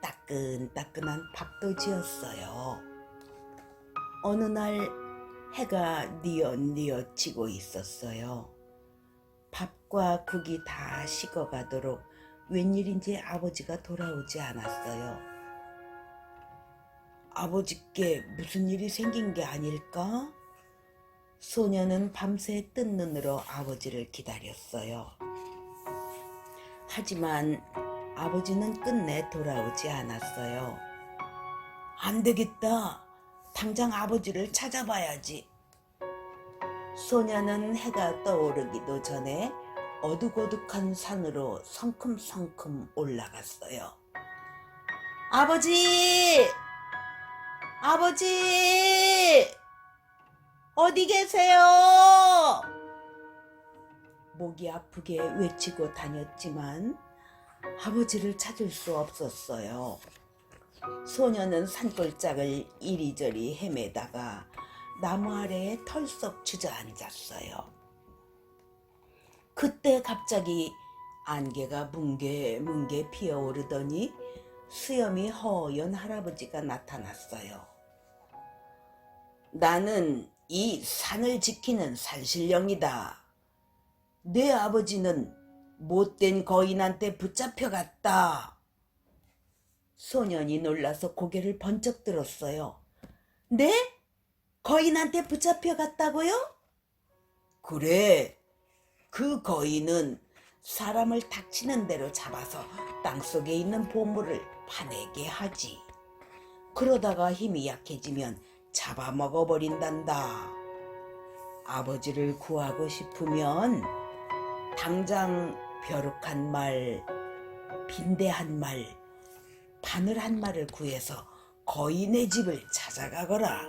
B: 따끈따끈한 밥도 지었어요. 어느 날 해가 뉘엿뉘엿 지고 있었어요. 밥과 국이 다 식어가도록 웬일인지 아버지가 돌아오지 않았어요. 아버지께 무슨 일이 생긴 게 아닐까? 소녀는 밤새 뜬 눈으로 아버지를 기다렸어요. 하지만 아버지는 끝내 돌아오지 않았어요. 안 되겠다. 당장 아버지를 찾아봐야지. 소녀는 해가 떠오르기도 전에 어둑어둑한 산으로 성큼성큼 올라갔어요. 아버지! 아버지! 어디 계세요? 목이 아프게 외치고 다녔지만 아버지를 찾을 수 없었어요. 소녀는 산골짜기를 이리저리 헤매다가 나무 아래에 털썩 주저앉았어요. 그때 갑자기 안개가 뭉게뭉게 피어오르더니 수염이 허연 할아버지가 나타났어요. 나는 이 산을 지키는 산신령이다. 내 아버지는 못된 거인한테 붙잡혀갔다. 소년이 놀라서 고개를 번쩍 들었어요. 네? 거인한테 붙잡혀갔다고요? 그래. 그 거인은 사람을 닥치는 대로 잡아서 땅속에 있는 보물을 파내게 하지. 그러다가 힘이 약해지면 잡아먹어버린단다. 아버지를 구하고 싶으면 당장 벼룩 한 말, 빈대 한 말, 바늘 한 말을 구해서 거인의 집을 찾아가거라.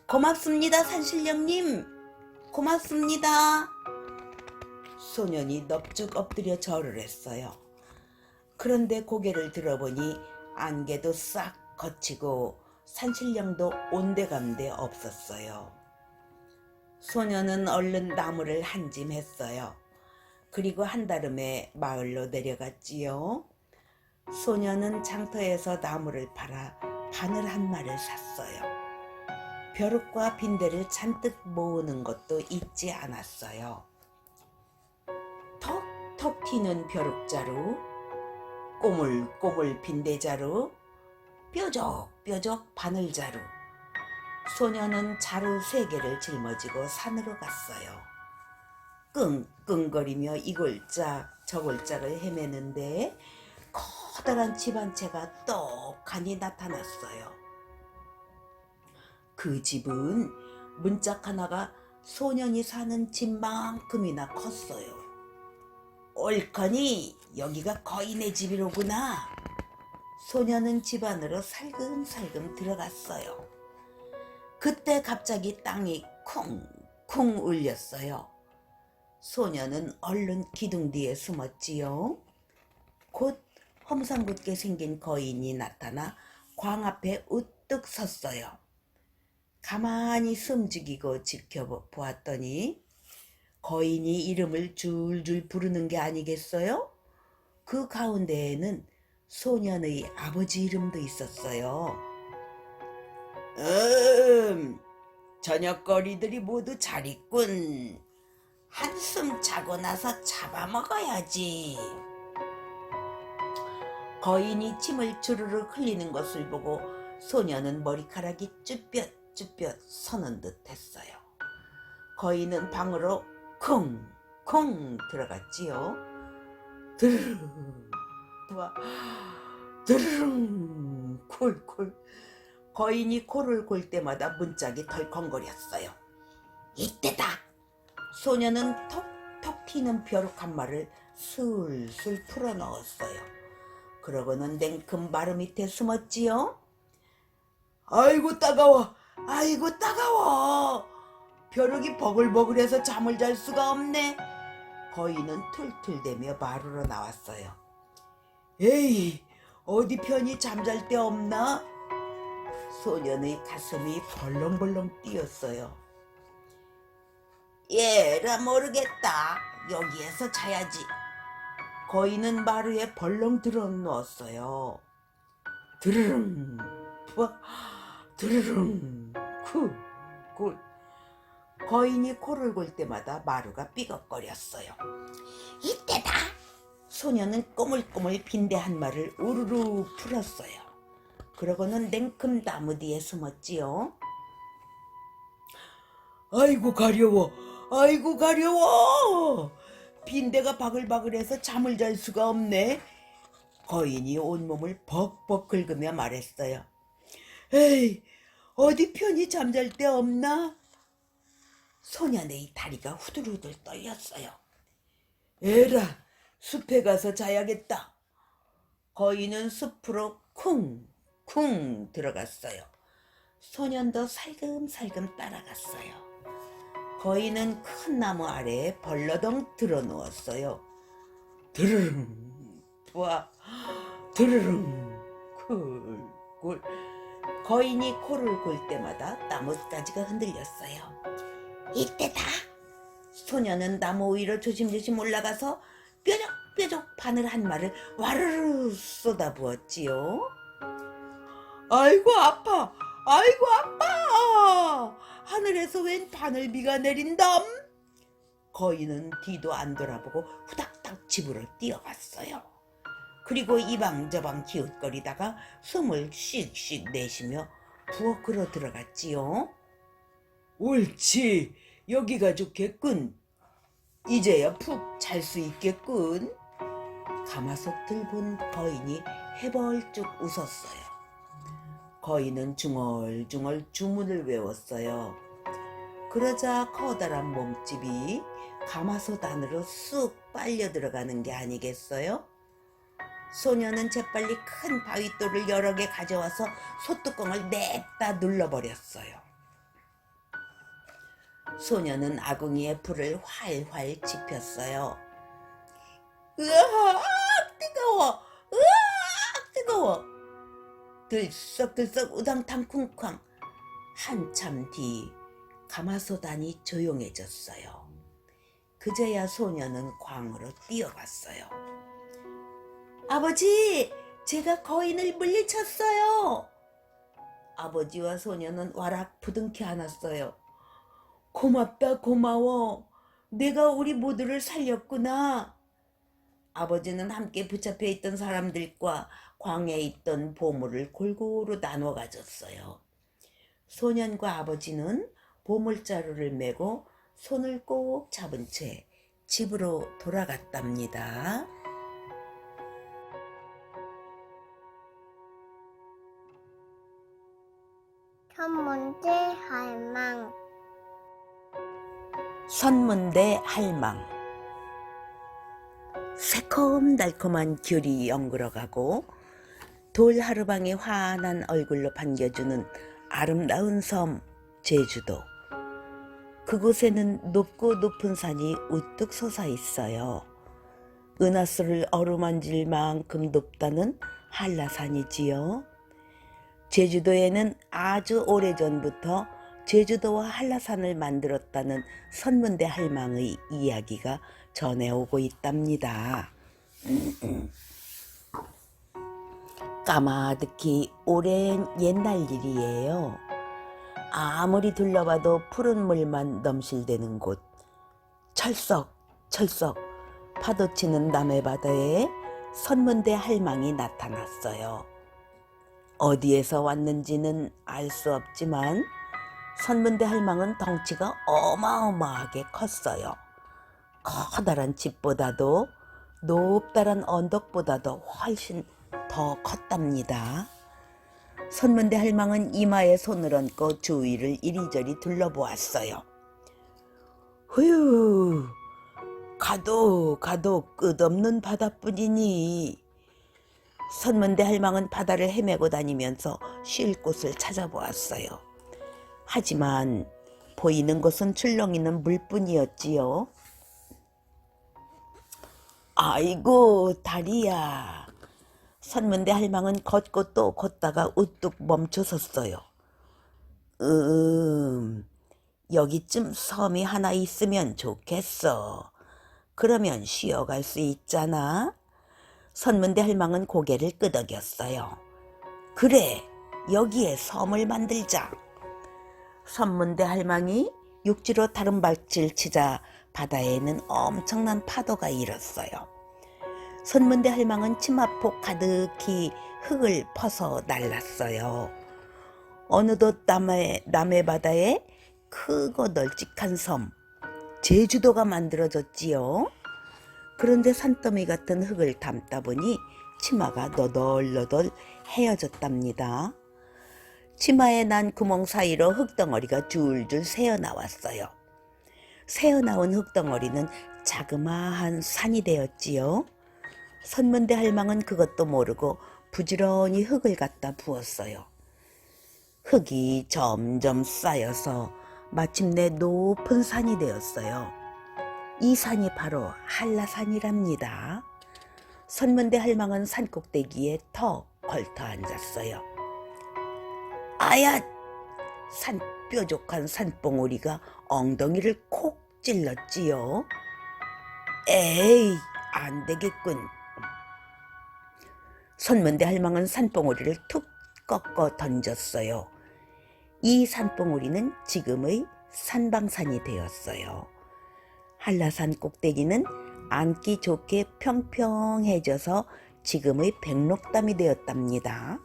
B: 고맙습니다, 산신령님. 고맙습니다. 소년이 넙죽 엎드려 절을 했어요. 그런데 고개를 들어보니 안개도 싹 걷히고 산신령도 온데간데 없었어요. 소년은 얼른 나무를 한 짐 했어요. 그리고 한달음에 마을로 내려갔지요. 소년은 장터에서 나무를 팔아 바늘 한 마를 샀어요. 벼룩과 빈대를 잔뜩 모으는 것도 잊지 않았어요. 톡톡 튀는 벼룩자루, 꼬물꼬물 빈대자루, 뾰족뾰족 바늘자루. 소녀는 자루 3개를 짊어지고 산으로 갔어요. 끙끙거리며 이 골짝 저 골짝을 헤매는데 커다란 집 한 채가 떡하니 나타났어요. 그 집은 문짝 하나가 소년이 사는 집만큼이나 컸어요. 옳거니 여기가 거인의 집이로구나. 소년은 집 안으로 살금살금 들어갔어요. 그때 갑자기 땅이 쿵쿵 울렸어요. 소년은 얼른 기둥 뒤에 숨었지요. 곧 험상궂게 생긴 거인이 나타나 광 앞에 우뚝 섰어요. 가만히 숨죽이고 지켜보았더니 거인이 이름을 줄줄 부르는 게 아니겠어요? 그 가운데에는 소년의 아버지 이름도 있었어요. 저녁거리들이 모두 잘 있군. 한숨 자고 나서 잡아먹어야지. 거인이 침을 주르륵 흘리는 것을 보고 소년은 머리카락이 쭈뼛쭈뼛 서는 듯 했어요. 거인은 방으로 쿵쿵 들어갔지요. 드르릉 드르릉 콜콜. 거인이 코를 골 때마다 문짝이 덜컹거렸어요. 이때다. 소녀는 톡톡 튀는 벼룩 한 마를 술술 풀어넣었어요. 그러고는 냉큼 마루 밑에 숨었지요. 아이고 따가워. 아이고 따가워. 벼룩이 버글버글해서 잠을 잘 수가 없네. 거인은 툴툴대며 마루로 나왔어요. 에이, 어디 편히 잠잘 데 없나? 소년의 가슴이 벌렁벌렁 뛰었어요. 얘라 모르겠다. 여기에서 자야지. 거인은 마루에 벌렁 들어 누웠어요. 드르릉 푸아 드르릉 쿨. 거인이 코를 골 때마다 마루가 삐걱거렸어요. 이때다. 소녀는 꼬물꼬물 빈대 한 마리를 우르르 풀었어요. 그러고는 냉큼 나무 뒤에 숨었지요. 아이고 가려워. 아이고 가려워. 빈대가 바글바글해서 잠을 잘 수가 없네. 거인이 온몸을 벅벅 긁으며 말했어요. 에이, 어디 편히 잠잘 데 없나? 소년의 다리가 후들후들 떨렸어요. 에라, 숲에 가서 자야겠다. 거인은 숲으로 쿵쿵 들어갔어요. 소년도 살금살금 따라갔어요. 거인은 큰 나무 아래에 벌러덩 들어 누웠어요. 드르릉 부아 드르릉 쿨. 거인이 코를 골 때마다 나뭇가지가 흔들렸어요. 이때다. 소녀는 나무 위로 조심조심 올라가서 뾰족뾰족 바늘 한 마리를 와르르 쏟아부었지요. 아이고 아파. 아이고 아파. 하늘에서 웬 바늘비가 내린담. 거인은 뒤도 안 돌아보고 후닥닥 집으로 뛰어갔어요. 그리고 이방저방 기웃거리다가 숨을 씩씩 내쉬며 부엌으로 들어갔지요. 옳지, 여기가 좋겠군. 이제야 푹 잘 수 있겠군. 가마솥을 본 거인이 해벌쭉 웃었어요. 거인은 중얼중얼 주문을 외웠어요. 그러자 커다란 몸집이 가마솥 안으로 쑥 빨려 들어가는 게 아니겠어요? 소녀는 재빨리 큰 바윗돌을 여러 개 가져와서 솥뚜껑을 냅다 눌러버렸어요. 소녀는 아궁이에 불을 활활 지폈어요. 으악 뜨거워! 으악 뜨거워! 들썩들썩 우당탕 쿵쾅. 한참 뒤 가마솥 안이 조용해졌어요. 그제야 소녀는 광으로 뛰어갔어요. 아버지, 제가 거인을 물리쳤어요. 아버지와 소녀는 와락 부둥켜 안았어요. 고맙다, 고마워. 내가 우리 모두를 살렸구나. 아버지는 함께 붙잡혀 있던 사람들과 광에 있던 보물을 골고루 나눠 가졌어요. 소년과 아버지는 보물자루를 메고 손을 꼭 잡은 채 집으로 돌아갔답니다.
A: 천문대 할망.
B: 선문대 할망. 새콤달콤한 귤이 연그러가고 돌하루방이 환한 얼굴로 반겨주는 아름다운 섬 제주도. 그곳에는 높고 높은 산이 우뚝 솟아 있어요. 은하수를 어루만질 만큼 높다는 한라산이지요. 제주도에는 아주 오래전부터 제주도와 한라산을 만들었다는 선문대 할망의 이야기가 전해오고 있답니다. 까마득히 오랜 옛날 일이에요. 아무리 둘러봐도 푸른 물만 넘실대는 곳. 철썩철썩 파도치는 남해바다에 선문대 할망이 나타났어요. 어디에서 왔는지는 알 수 없지만 선문대 할망은 덩치가 어마어마하게 컸어요. 커다란 집보다도 높다란 언덕보다도 훨씬 더 컸답니다. 선문대 할망은 이마에 손을 얹고 주위를 이리저리 둘러보았어요. 휴, 가도 끝없는 바다뿐이니. 선문대 할망은 바다를 헤매고 다니면서 쉴 곳을 찾아보았어요. 하지만 보이는 곳은 출렁이는 물뿐이었지요. 아이고 다리야. 선문대 할망은 걷고 또 걷다가 우뚝 멈춰섰어요. 여기쯤 섬이 하나 있으면 좋겠어. 그러면 쉬어갈 수 있잖아. 선문대 할망은 고개를 끄덕였어요. 그래, 여기에 섬을 만들자. 선문대 할망이 육지로 다름발질 치자 바다에는 엄청난 파도가 일었어요. 선문대 할망은 치마폭 가득히 흙을 퍼서 날랐어요. 어느덧 남해 바다에 크고 널찍한 섬, 제주도가 만들어졌지요. 그런데 산더미 같은 흙을 담다 보니 치마가 너덜너덜 헤어졌답니다. 치마에 난 구멍 사이로 흙덩어리가 줄줄 새어나왔어요. 새어나온 흙덩어리는 자그마한 산이 되었지요. 선문대 할망은 그것도 모르고 부지런히 흙을 갖다 부었어요. 흙이 점점 쌓여서 마침내 높은 산이 되었어요. 이 산이 바로 한라산이랍니다. 선문대 할망은 산꼭대기에 턱 걸터 앉았어요. 아야! 산 뾰족한 산봉우리가 엉덩이를 콕 찔렀지요. 에이, 안 되겠군. 선문대 할망은 산봉우리를 툭 꺾어 던졌어요. 이 산봉우리는 지금의 산방산이 되었어요. 한라산 꼭대기는 앉기 좋게 평평해져서 지금의 백록담이 되었답니다.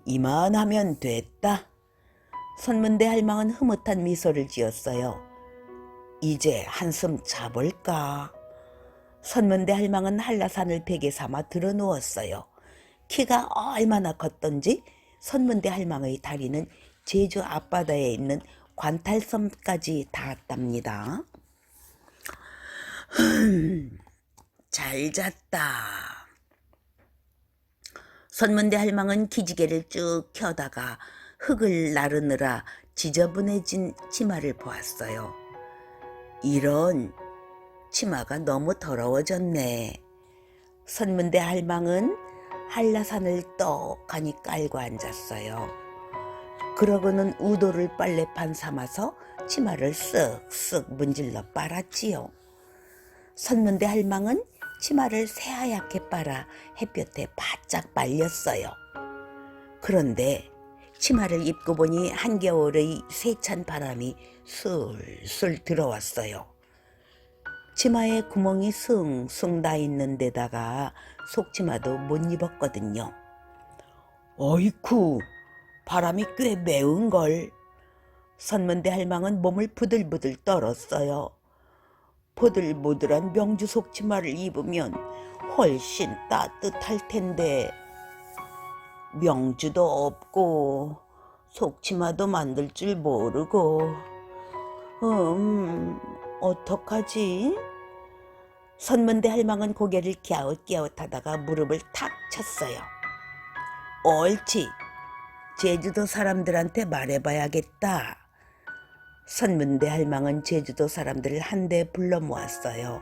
B: 이만하면 됐다. 선문대 할망은 흐뭇한 미소를 지었어요. 이제 한숨 자볼까? 선문대 할망은 한라산을 베개 삼아 들어누웠어요. 키가 얼마나 컸던지 선문대 할망의 다리는 제주 앞바다에 있는 관탈섬까지 닿았답니다. 잘 잤다. 선문대 할망은 기지개를 쭉 켜다가 흙을 나르느라 지저분해진 치마를 보았어요. 이런, 치마가 너무 더러워졌네. 선문대 할망은 한라산을 떡하니 깔고 앉았어요. 그러고는 우도를 빨래판 삼아서 치마를 쓱쓱 문질러 빨았지요. 선문대 할망은 치마를 새하얗게 빨아 햇볕에 바짝 말렸어요. 그런데 치마를 입고 보니 한겨울의 세찬 바람이 술술 들어왔어요. 치마에 구멍이 숭숭 나 있는 데다가 속치마도 못 입었거든요. 어이쿠, 바람이 꽤 매운걸. 선문대 할망은 몸을 부들부들 떨었어요. 보들보들한 명주 속치마를 입으면 훨씬 따뜻할 텐데 명주도 없고 속치마도 만들 줄 모르고 어떡하지? 선문대 할망은 고개를 갸웃갸웃하다가 무릎을 탁 쳤어요. 옳지, 제주도 사람들한테 말해봐야겠다. 선문대 할망은 제주도 사람들을 한데 불러 모았어요.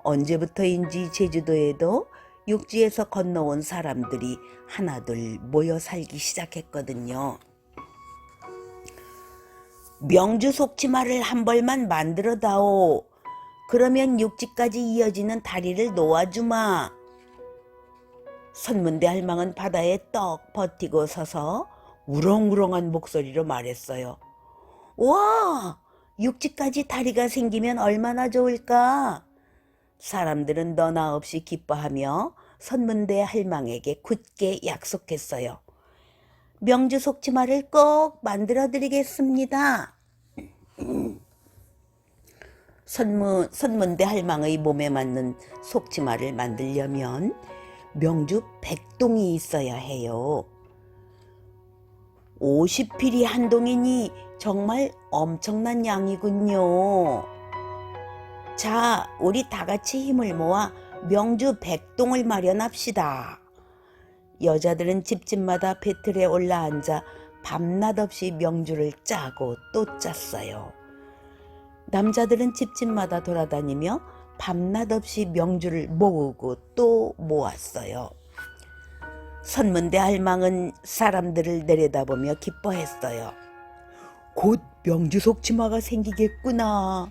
B: 언제부터인지 제주도에도 육지에서 건너온 사람들이 하나둘 모여 살기 시작했거든요. 명주 속치마를 한 벌만 만들어 다오. 그러면 육지까지 이어지는 다리를 놓아주마. 선문대 할망은 바다에 떡 버티고 서서 우렁우렁한 목소리로 말했어요. 와, 육지까지 다리가 생기면 얼마나 좋을까? 사람들은 너나 없이 기뻐하며 선문대 할망에게 굳게 약속했어요. 명주 속치마를 꼭 만들어 드리겠습니다. 선문대 할망의 몸에 맞는 속치마를 만들려면 명주 100동이 있어야 해요. 50필이 한 동이니 정말 엄청난 양이군요. 자, 우리 다 같이 힘을 모아 명주 100동을 마련합시다. 여자들은 집집마다 배틀에 올라앉아 밤낮 없이 명주를 짜고 또 짰어요. 남자들은 집집마다 돌아다니며 밤낮 없이 명주를 모으고 또 모았어요. 선문대 할망은 사람들을 내려다보며 기뻐했어요. 곧 명주 속치마가 생기겠구나.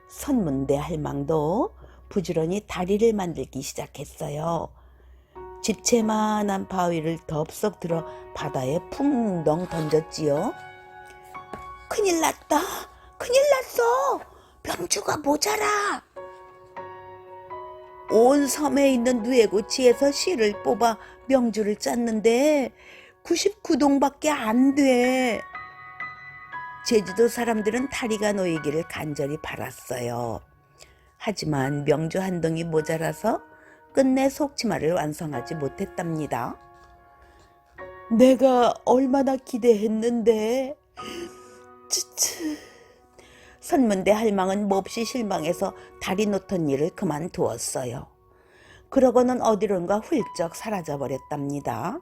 B: 선문대 할망도 부지런히 다리를 만들기 시작했어요. 집채만한 바위를 덥석 들어 바다에 풍덩 던졌지요. 큰일 났다. 큰일 났어. 명주가 모자라. 온 섬에 있는 누에고치에서 실을 뽑아 명주를 짰는데 99동밖에 안 돼. 제주도 사람들은 다리가 놓이기를 간절히 바랐어요. 하지만 명주 한 동이 모자라서 끝내 속치마를 완성하지 못했답니다. 내가 얼마나 기대했는데. 츠츠. 선문대 할망은 몹시 실망해서 다리 놓던 일을 그만두었어요. 그러고는 어디론가 훌쩍 사라져버렸답니다.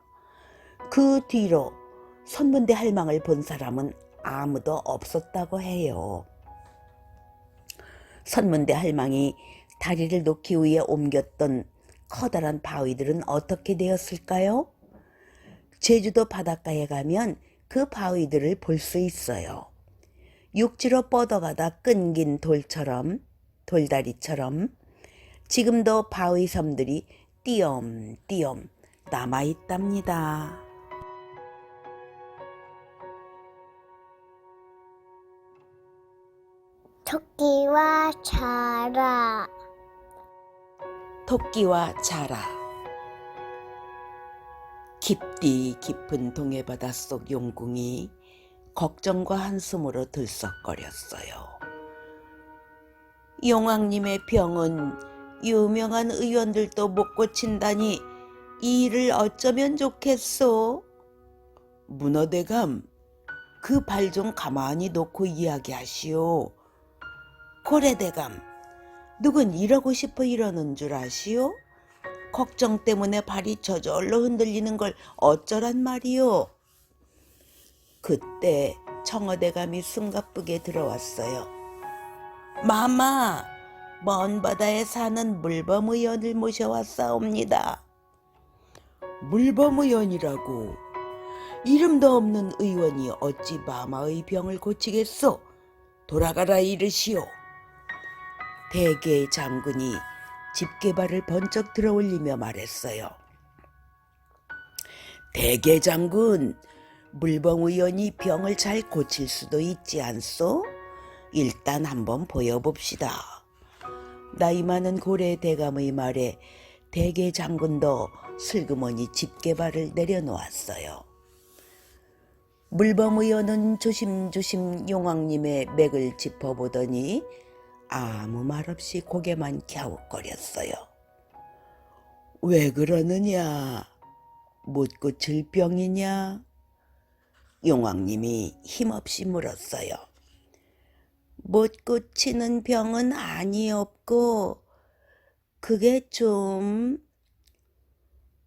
B: 그 뒤로 선문대 할망을 본 사람은 아무도 없었다고 해요. 선문대 할망이 다리를 놓기 위해 옮겼던 커다란 바위들은 어떻게 되었을까요? 제주도 바닷가에 가면 그 바위들을 볼 수 있어요. 육지로 뻗어가다 끊긴 돌다리처럼 지금도 바위 섬들이 띄엄띄엄 남아있답니다.
A: 토끼와 자라.
B: 토끼와 자라. 깊디 깊은 동해바다 속 용궁이 걱정과 한숨으로 들썩거렸어요. 용왕님의 병은 유명한 의원들도 못 고친다니 이 일을 어쩌면 좋겠소? 문어대감, 그 발 좀 가만히 놓고 이야기하시오. 고래대감, 누군 이러고 싶어 이러는 줄 아시오? 걱정 때문에 발이 저절로 흔들리는 걸 어쩌란 말이오. 그때 청어대감이 숨가쁘게 들어왔어요. 마마, 먼 바다에 사는 물범의원을 모셔왔사옵니다. 물범의원이라고? 이름도 없는 의원이 어찌 마마의 병을 고치겠소? 돌아가라 이르시오. 대개 장군이 집게발을 번쩍 들어올리며 말했어요. 대개 장군, 물범의원이 병을 잘 고칠 수도 있지 않소? 일단 한번 보여봅시다. 나이 많은 고래 대감의 말에 대개 장군도 슬그머니 집게발을 내려놓았어요. 물범의원은 조심조심 용왕님의 맥을 짚어보더니 아무 말 없이 고개만 갸웃거렸어요. 왜 그러느냐? 못 고칠 병이냐? 용왕님이 힘없이 물었어요. 못 고치는 병은 아니었고 그게 좀...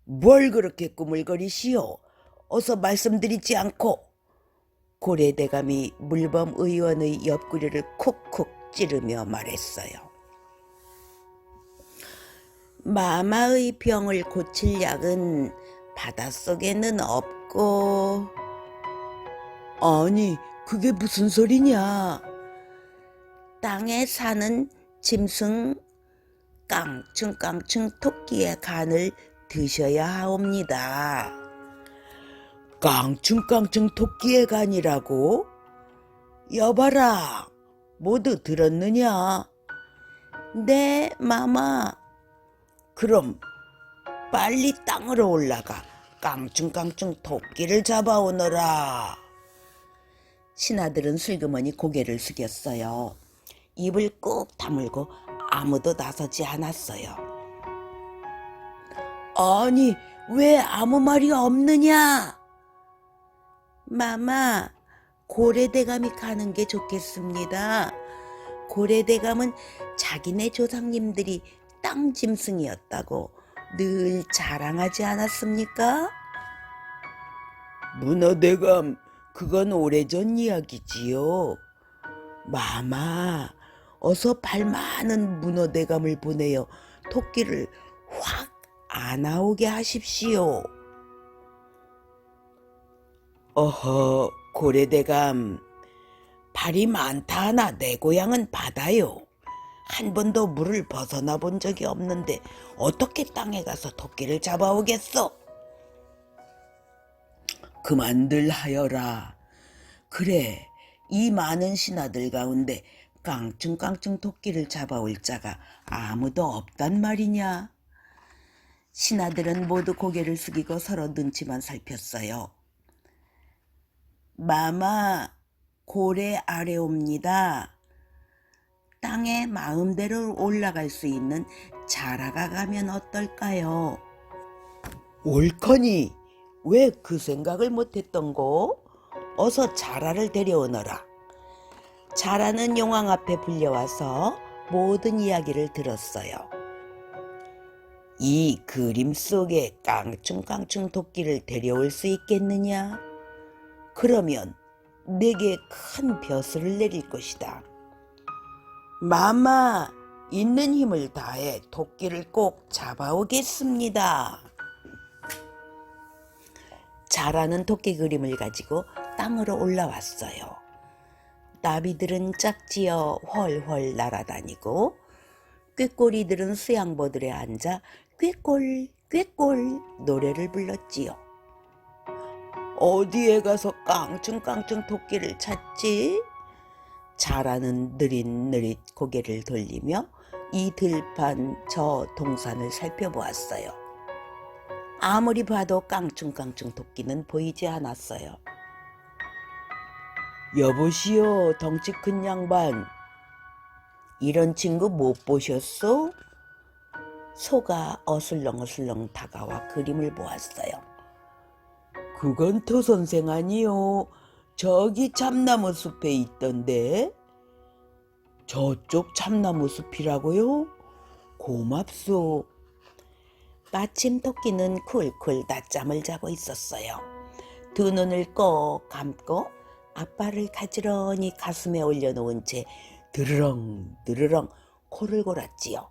B: 뭘 그렇게 꾸물거리시오? 어서 말씀드리지 않고. 고래대감이 물범 의원의 옆구리를 콕콕 찌르며 말했어요. 마마의 병을 고칠 약은 바닷속에는 없고... 아니, 그게 무슨 소리냐? 땅에 사는 짐승 깡충깡충 토끼의 간을 드셔야 하옵니다. 깡충깡충 토끼의 간이라고? 여봐라, 모두 들었느냐? 네, 마마. 그럼 빨리 땅으로 올라가 깡충깡충 토끼를 잡아오너라. 신하들은 슬그머니 고개를 숙였어요. 입을 꾹 다물고 아무도 나서지 않았어요. 아니, 왜 아무 말이 없느냐? 마마, 고래대감이 가는 게 좋겠습니다. 고래대감은 자기네 조상님들이 땅 짐승이었다고 늘 자랑하지 않았습니까? 문어대감, 그건 오래전 이야기지요. 마마, 어서 발 많은 문어대감을 보내어 토끼를 확 안 나오게 하십시오. 어허, 고래대감, 발이 많다 하나 내 고향은 바다요. 한 번도 물을 벗어나 본 적이 없는데 어떻게 땅에 가서 토끼를 잡아오겠어? 그만들 하여라. 그래, 이 많은 신하들 가운데 깡충깡충 토끼를 잡아올 자가 아무도 없단 말이냐? 신하들은 모두 고개를 숙이고 서로 눈치만 살폈어요. 마마, 고래 아래옵니다. 땅에 마음대로 올라갈 수 있는 자라가 가면 어떨까요? 옳거니, 왜 그 생각을 못했던고? 어서 자라를 데려오너라. 자라는 용왕 앞에 불려와서 모든 이야기를 들었어요. 이 그림 속에 깡충깡충 토끼를 데려올 수 있겠느냐? 그러면 내게 큰 벼슬을 내릴 것이다. 마마, 있는 힘을 다해 토끼를 꼭 잡아오겠습니다. 자라는 토끼 그림을 가지고 땅으로 올라왔어요. 나비들은 짝지어 훨훨 날아다니고 꾀꼬리들은 수양보들에 앉아 꾀꼴 꾀꼴 노래를 불렀지요. 어디에 가서 깡충깡충 토끼를 찾지? 자라는 느릿느릿 고개를 돌리며 이 들판 저 동산을 살펴보았어요. 아무리 봐도 깡충깡충 토끼는 보이지 않았어요. 여보시오, 덩치 큰 양반. 이런 친구 못 보셨소? 소가 어슬렁어슬렁 다가와 그림을 보았어요. 그건 토 선생 아니요. 저기 참나무 숲에 있던데. 저쪽 참나무 숲이라고요? 고맙소. 마침 토끼는 쿨쿨 낮잠을 자고 있었어요. 두 눈을 꼭 감고 앞발을 가지런히 가슴에 올려놓은 채 드르렁 드르렁 코를 골았지요.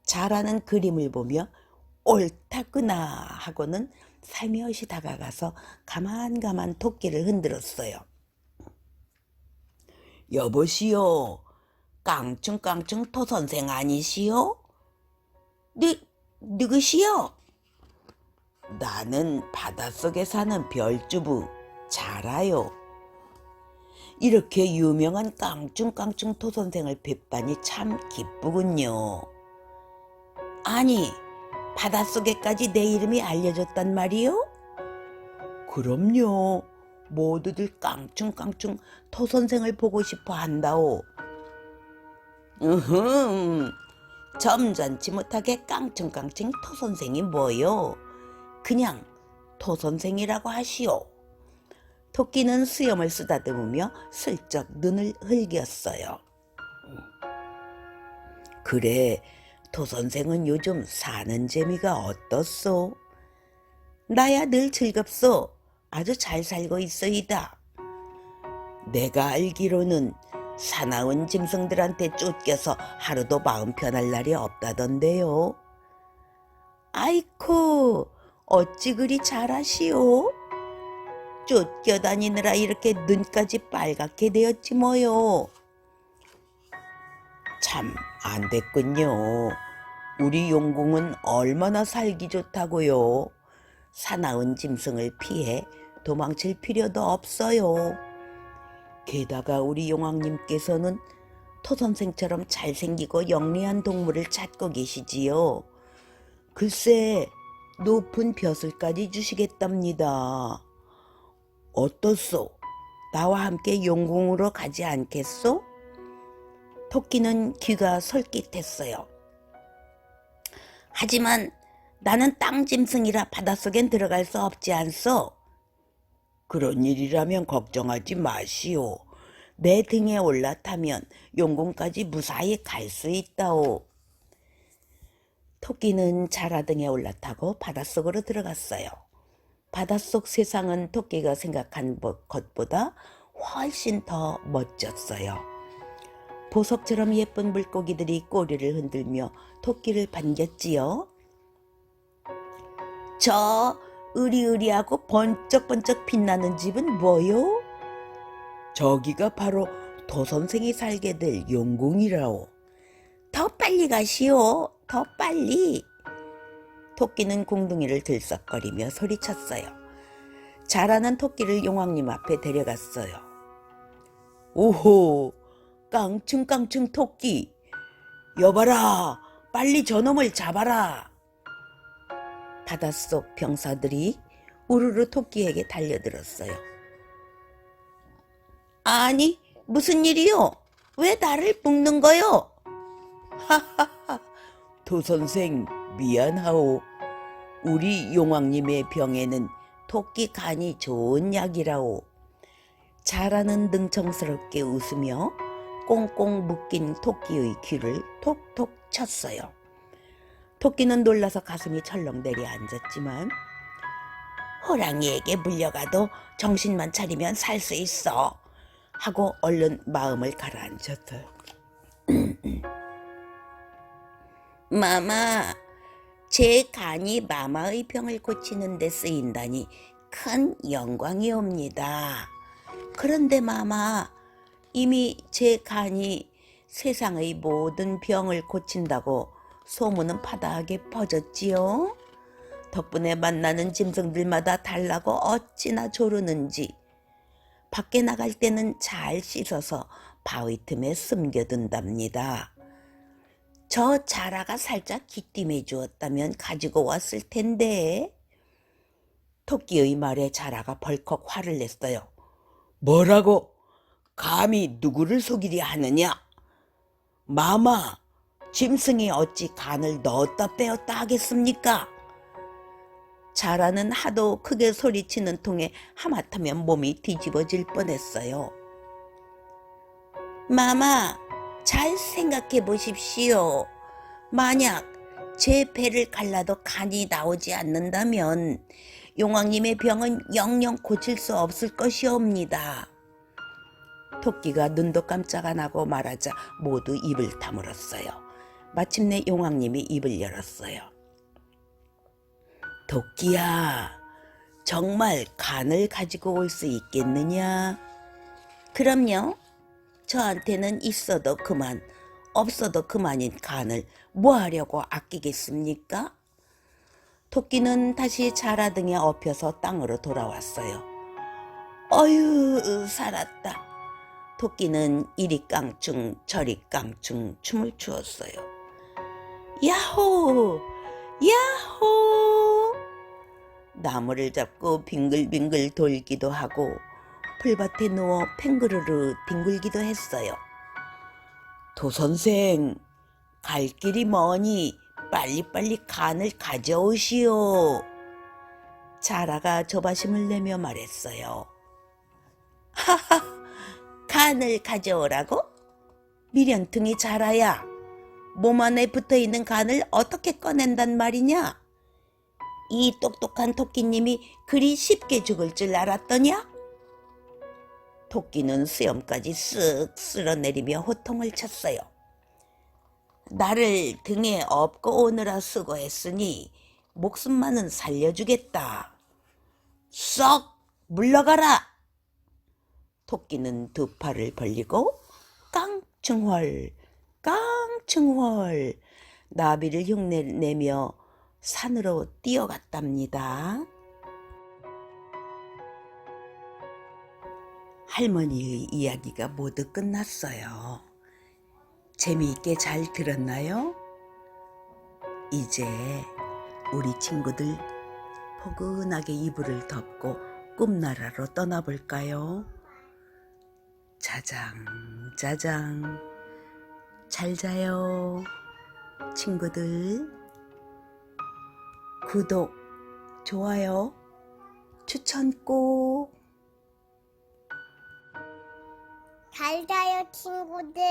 B: 자라는 그림을 보며 옳다구나 하고는 살며시 다가가서 가만가만 토끼를 흔들었어요. 여보시오, 깡충깡충 토선생 아니시오? 누구시오? 나는 바닷속에 사는 별주부 자라요. 이렇게 유명한 깡충깡충 토선생을 뵙다니 참 기쁘군요. 아니, 바닷속에까지 내 이름이 알려졌단 말이요? 그럼요. 모두들 깡충깡충 토선생을 보고 싶어 한다오. 점잖지 못하게 깡충깡충 토선생이 뭐요? 그냥 토선생이라고 하시오. 토끼는 수염을 쓰다듬으며 슬쩍 눈을 흘겼어요. 그래, 토선생은 요즘 사는 재미가 어떻소? 나야 늘 즐겁소. 아주 잘 살고 있어이다. 내가 알기로는 사나운 짐승들한테 쫓겨서 하루도 마음 편할 날이 없다던데요. 아이쿠, 어찌 그리 잘하시오? 쫓겨다니느라 이렇게 눈까지 빨갛게 되었지 뭐요. 참 안 됐군요. 우리 용궁은 얼마나 살기 좋다고요. 사나운 짐승을 피해 도망칠 필요도 없어요. 게다가 우리 용왕님께서는 토선생처럼 잘생기고 영리한 동물을 찾고 계시지요. 글쎄, 높은 벼슬까지 주시겠답니다. 어떻소? 나와 함께 용궁으로 가지 않겠소? 토끼는 귀가 솔깃했어요. 하지만 나는 땅짐승이라 바닷속엔 들어갈 수 없지 않소? 그런 일이라면 걱정하지 마시오. 내 등에 올라타면 용궁까지 무사히 갈 수 있다오. 토끼는 자라 등에 올라타고 바닷속으로 들어갔어요. 바닷속 세상은 토끼가 생각한 것보다 훨씬 더 멋졌어요. 보석처럼 예쁜 물고기들이 꼬리를 흔들며 토끼를 반겼지요. 저 으리으리하고 번쩍번쩍 빛나는 집은 뭐요? 저기가 바로 도선생이 살게 될 용궁이라오. 더 빨리 가시오. 더 빨리. 토끼는 공둥이를 들썩거리며 소리쳤어요. 자라는 토끼를 용왕님 앞에 데려갔어요. 오호, 깡충깡충 토끼. 여봐라, 빨리 저놈을 잡아라. 바닷속 병사들이 우르르 토끼에게 달려들었어요. 아니, 무슨 일이요? 왜 나를 묶는 거요? 하하하, 도선생 미안하오. 우리 용왕님의 병에는 토끼 간이 좋은 약이라오. 자라는 능청스럽게 웃으며 꽁꽁 묶인 토끼의 귀를 톡톡 쳤어요. 토끼는 놀라서 가슴이 철렁 내려앉았지만 호랑이에게 물려가도 정신만 차리면 살 수 있어 하고 얼른 마음을 가라앉혔어요. 마마, 제 간이 마마의 병을 고치는 데 쓰인다니 큰 영광이옵니다. 그런데 마마, 이미 제 간이 세상의 모든 병을 고친다고 소문은 파다하게 퍼졌지요. 덕분에 만나는 짐승들마다 달라고 어찌나 조르는지. 밖에 나갈 때는 잘 씻어서 바위 틈에 숨겨둔답니다. 저 자라가 살짝 기띔해 주었다면 가지고 왔을 텐데. 토끼의 말에 자라가 벌컥 화를 냈어요. 뭐라고? 감히 누구를 속이려 하느냐? 마마, 짐승이 어찌 간을 넣었다 빼었다 하겠습니까? 자라는 하도 크게 소리치는 통에 하마터면 몸이 뒤집어질 뻔했어요. 마마, 잘 생각해 보십시오. 만약 제 배를 갈라도 간이 나오지 않는다면 용왕님의 병은 영영 고칠 수 없을 것이옵니다. 토끼가 눈도 깜짝 안 하고 말하자 모두 입을 다물었어요. 마침내 용왕님이 입을 열었어요. 토끼야, 정말 간을 가지고 올 수 있겠느냐? 그럼요. 저한테는 있어도 그만, 없어도 그만인 간을 뭐 하려고 아끼겠습니까? 토끼는 다시 자라 등에 엎여서 땅으로 돌아왔어요. 어휴, 살았다. 토끼는 이리 깡충 저리 깡충 춤을 추었어요. 야호! 야호! 나무를 잡고 빙글빙글 돌기도 하고 풀밭에 누워 팽그르르 뒹굴기도 했어요. 도선생, 갈 길이 머니 빨리빨리 간을 가져오시오. 자라가 조바심을 내며 말했어요. 하하, 간을 가져오라고? 미련퉁이 자라야, 몸 안에 붙어있는 간을 어떻게 꺼낸단 말이냐? 이 똑똑한 토끼님이 그리 쉽게 죽을 줄 알았더냐? 토끼는 수염까지 쓱 쓸어내리며 호통을 쳤어요. 나를 등에 업고 오느라 수고했으니 목숨만은 살려주겠다. 썩 물러가라. 토끼는 두 팔을 벌리고 깡충헐 깡충헐 나비를 흉내내며 산으로 뛰어갔답니다. 할머니의 이야기가 모두 끝났어요. 재미있게 잘 들었나요? 이제 우리 친구들 포근하게 이불을 덮고 꿈나라로 떠나볼까요? 짜장 짜장 잘 자요 친구들. 구독, 좋아요, 추천 꼭.
A: 잘 자요, 친구들.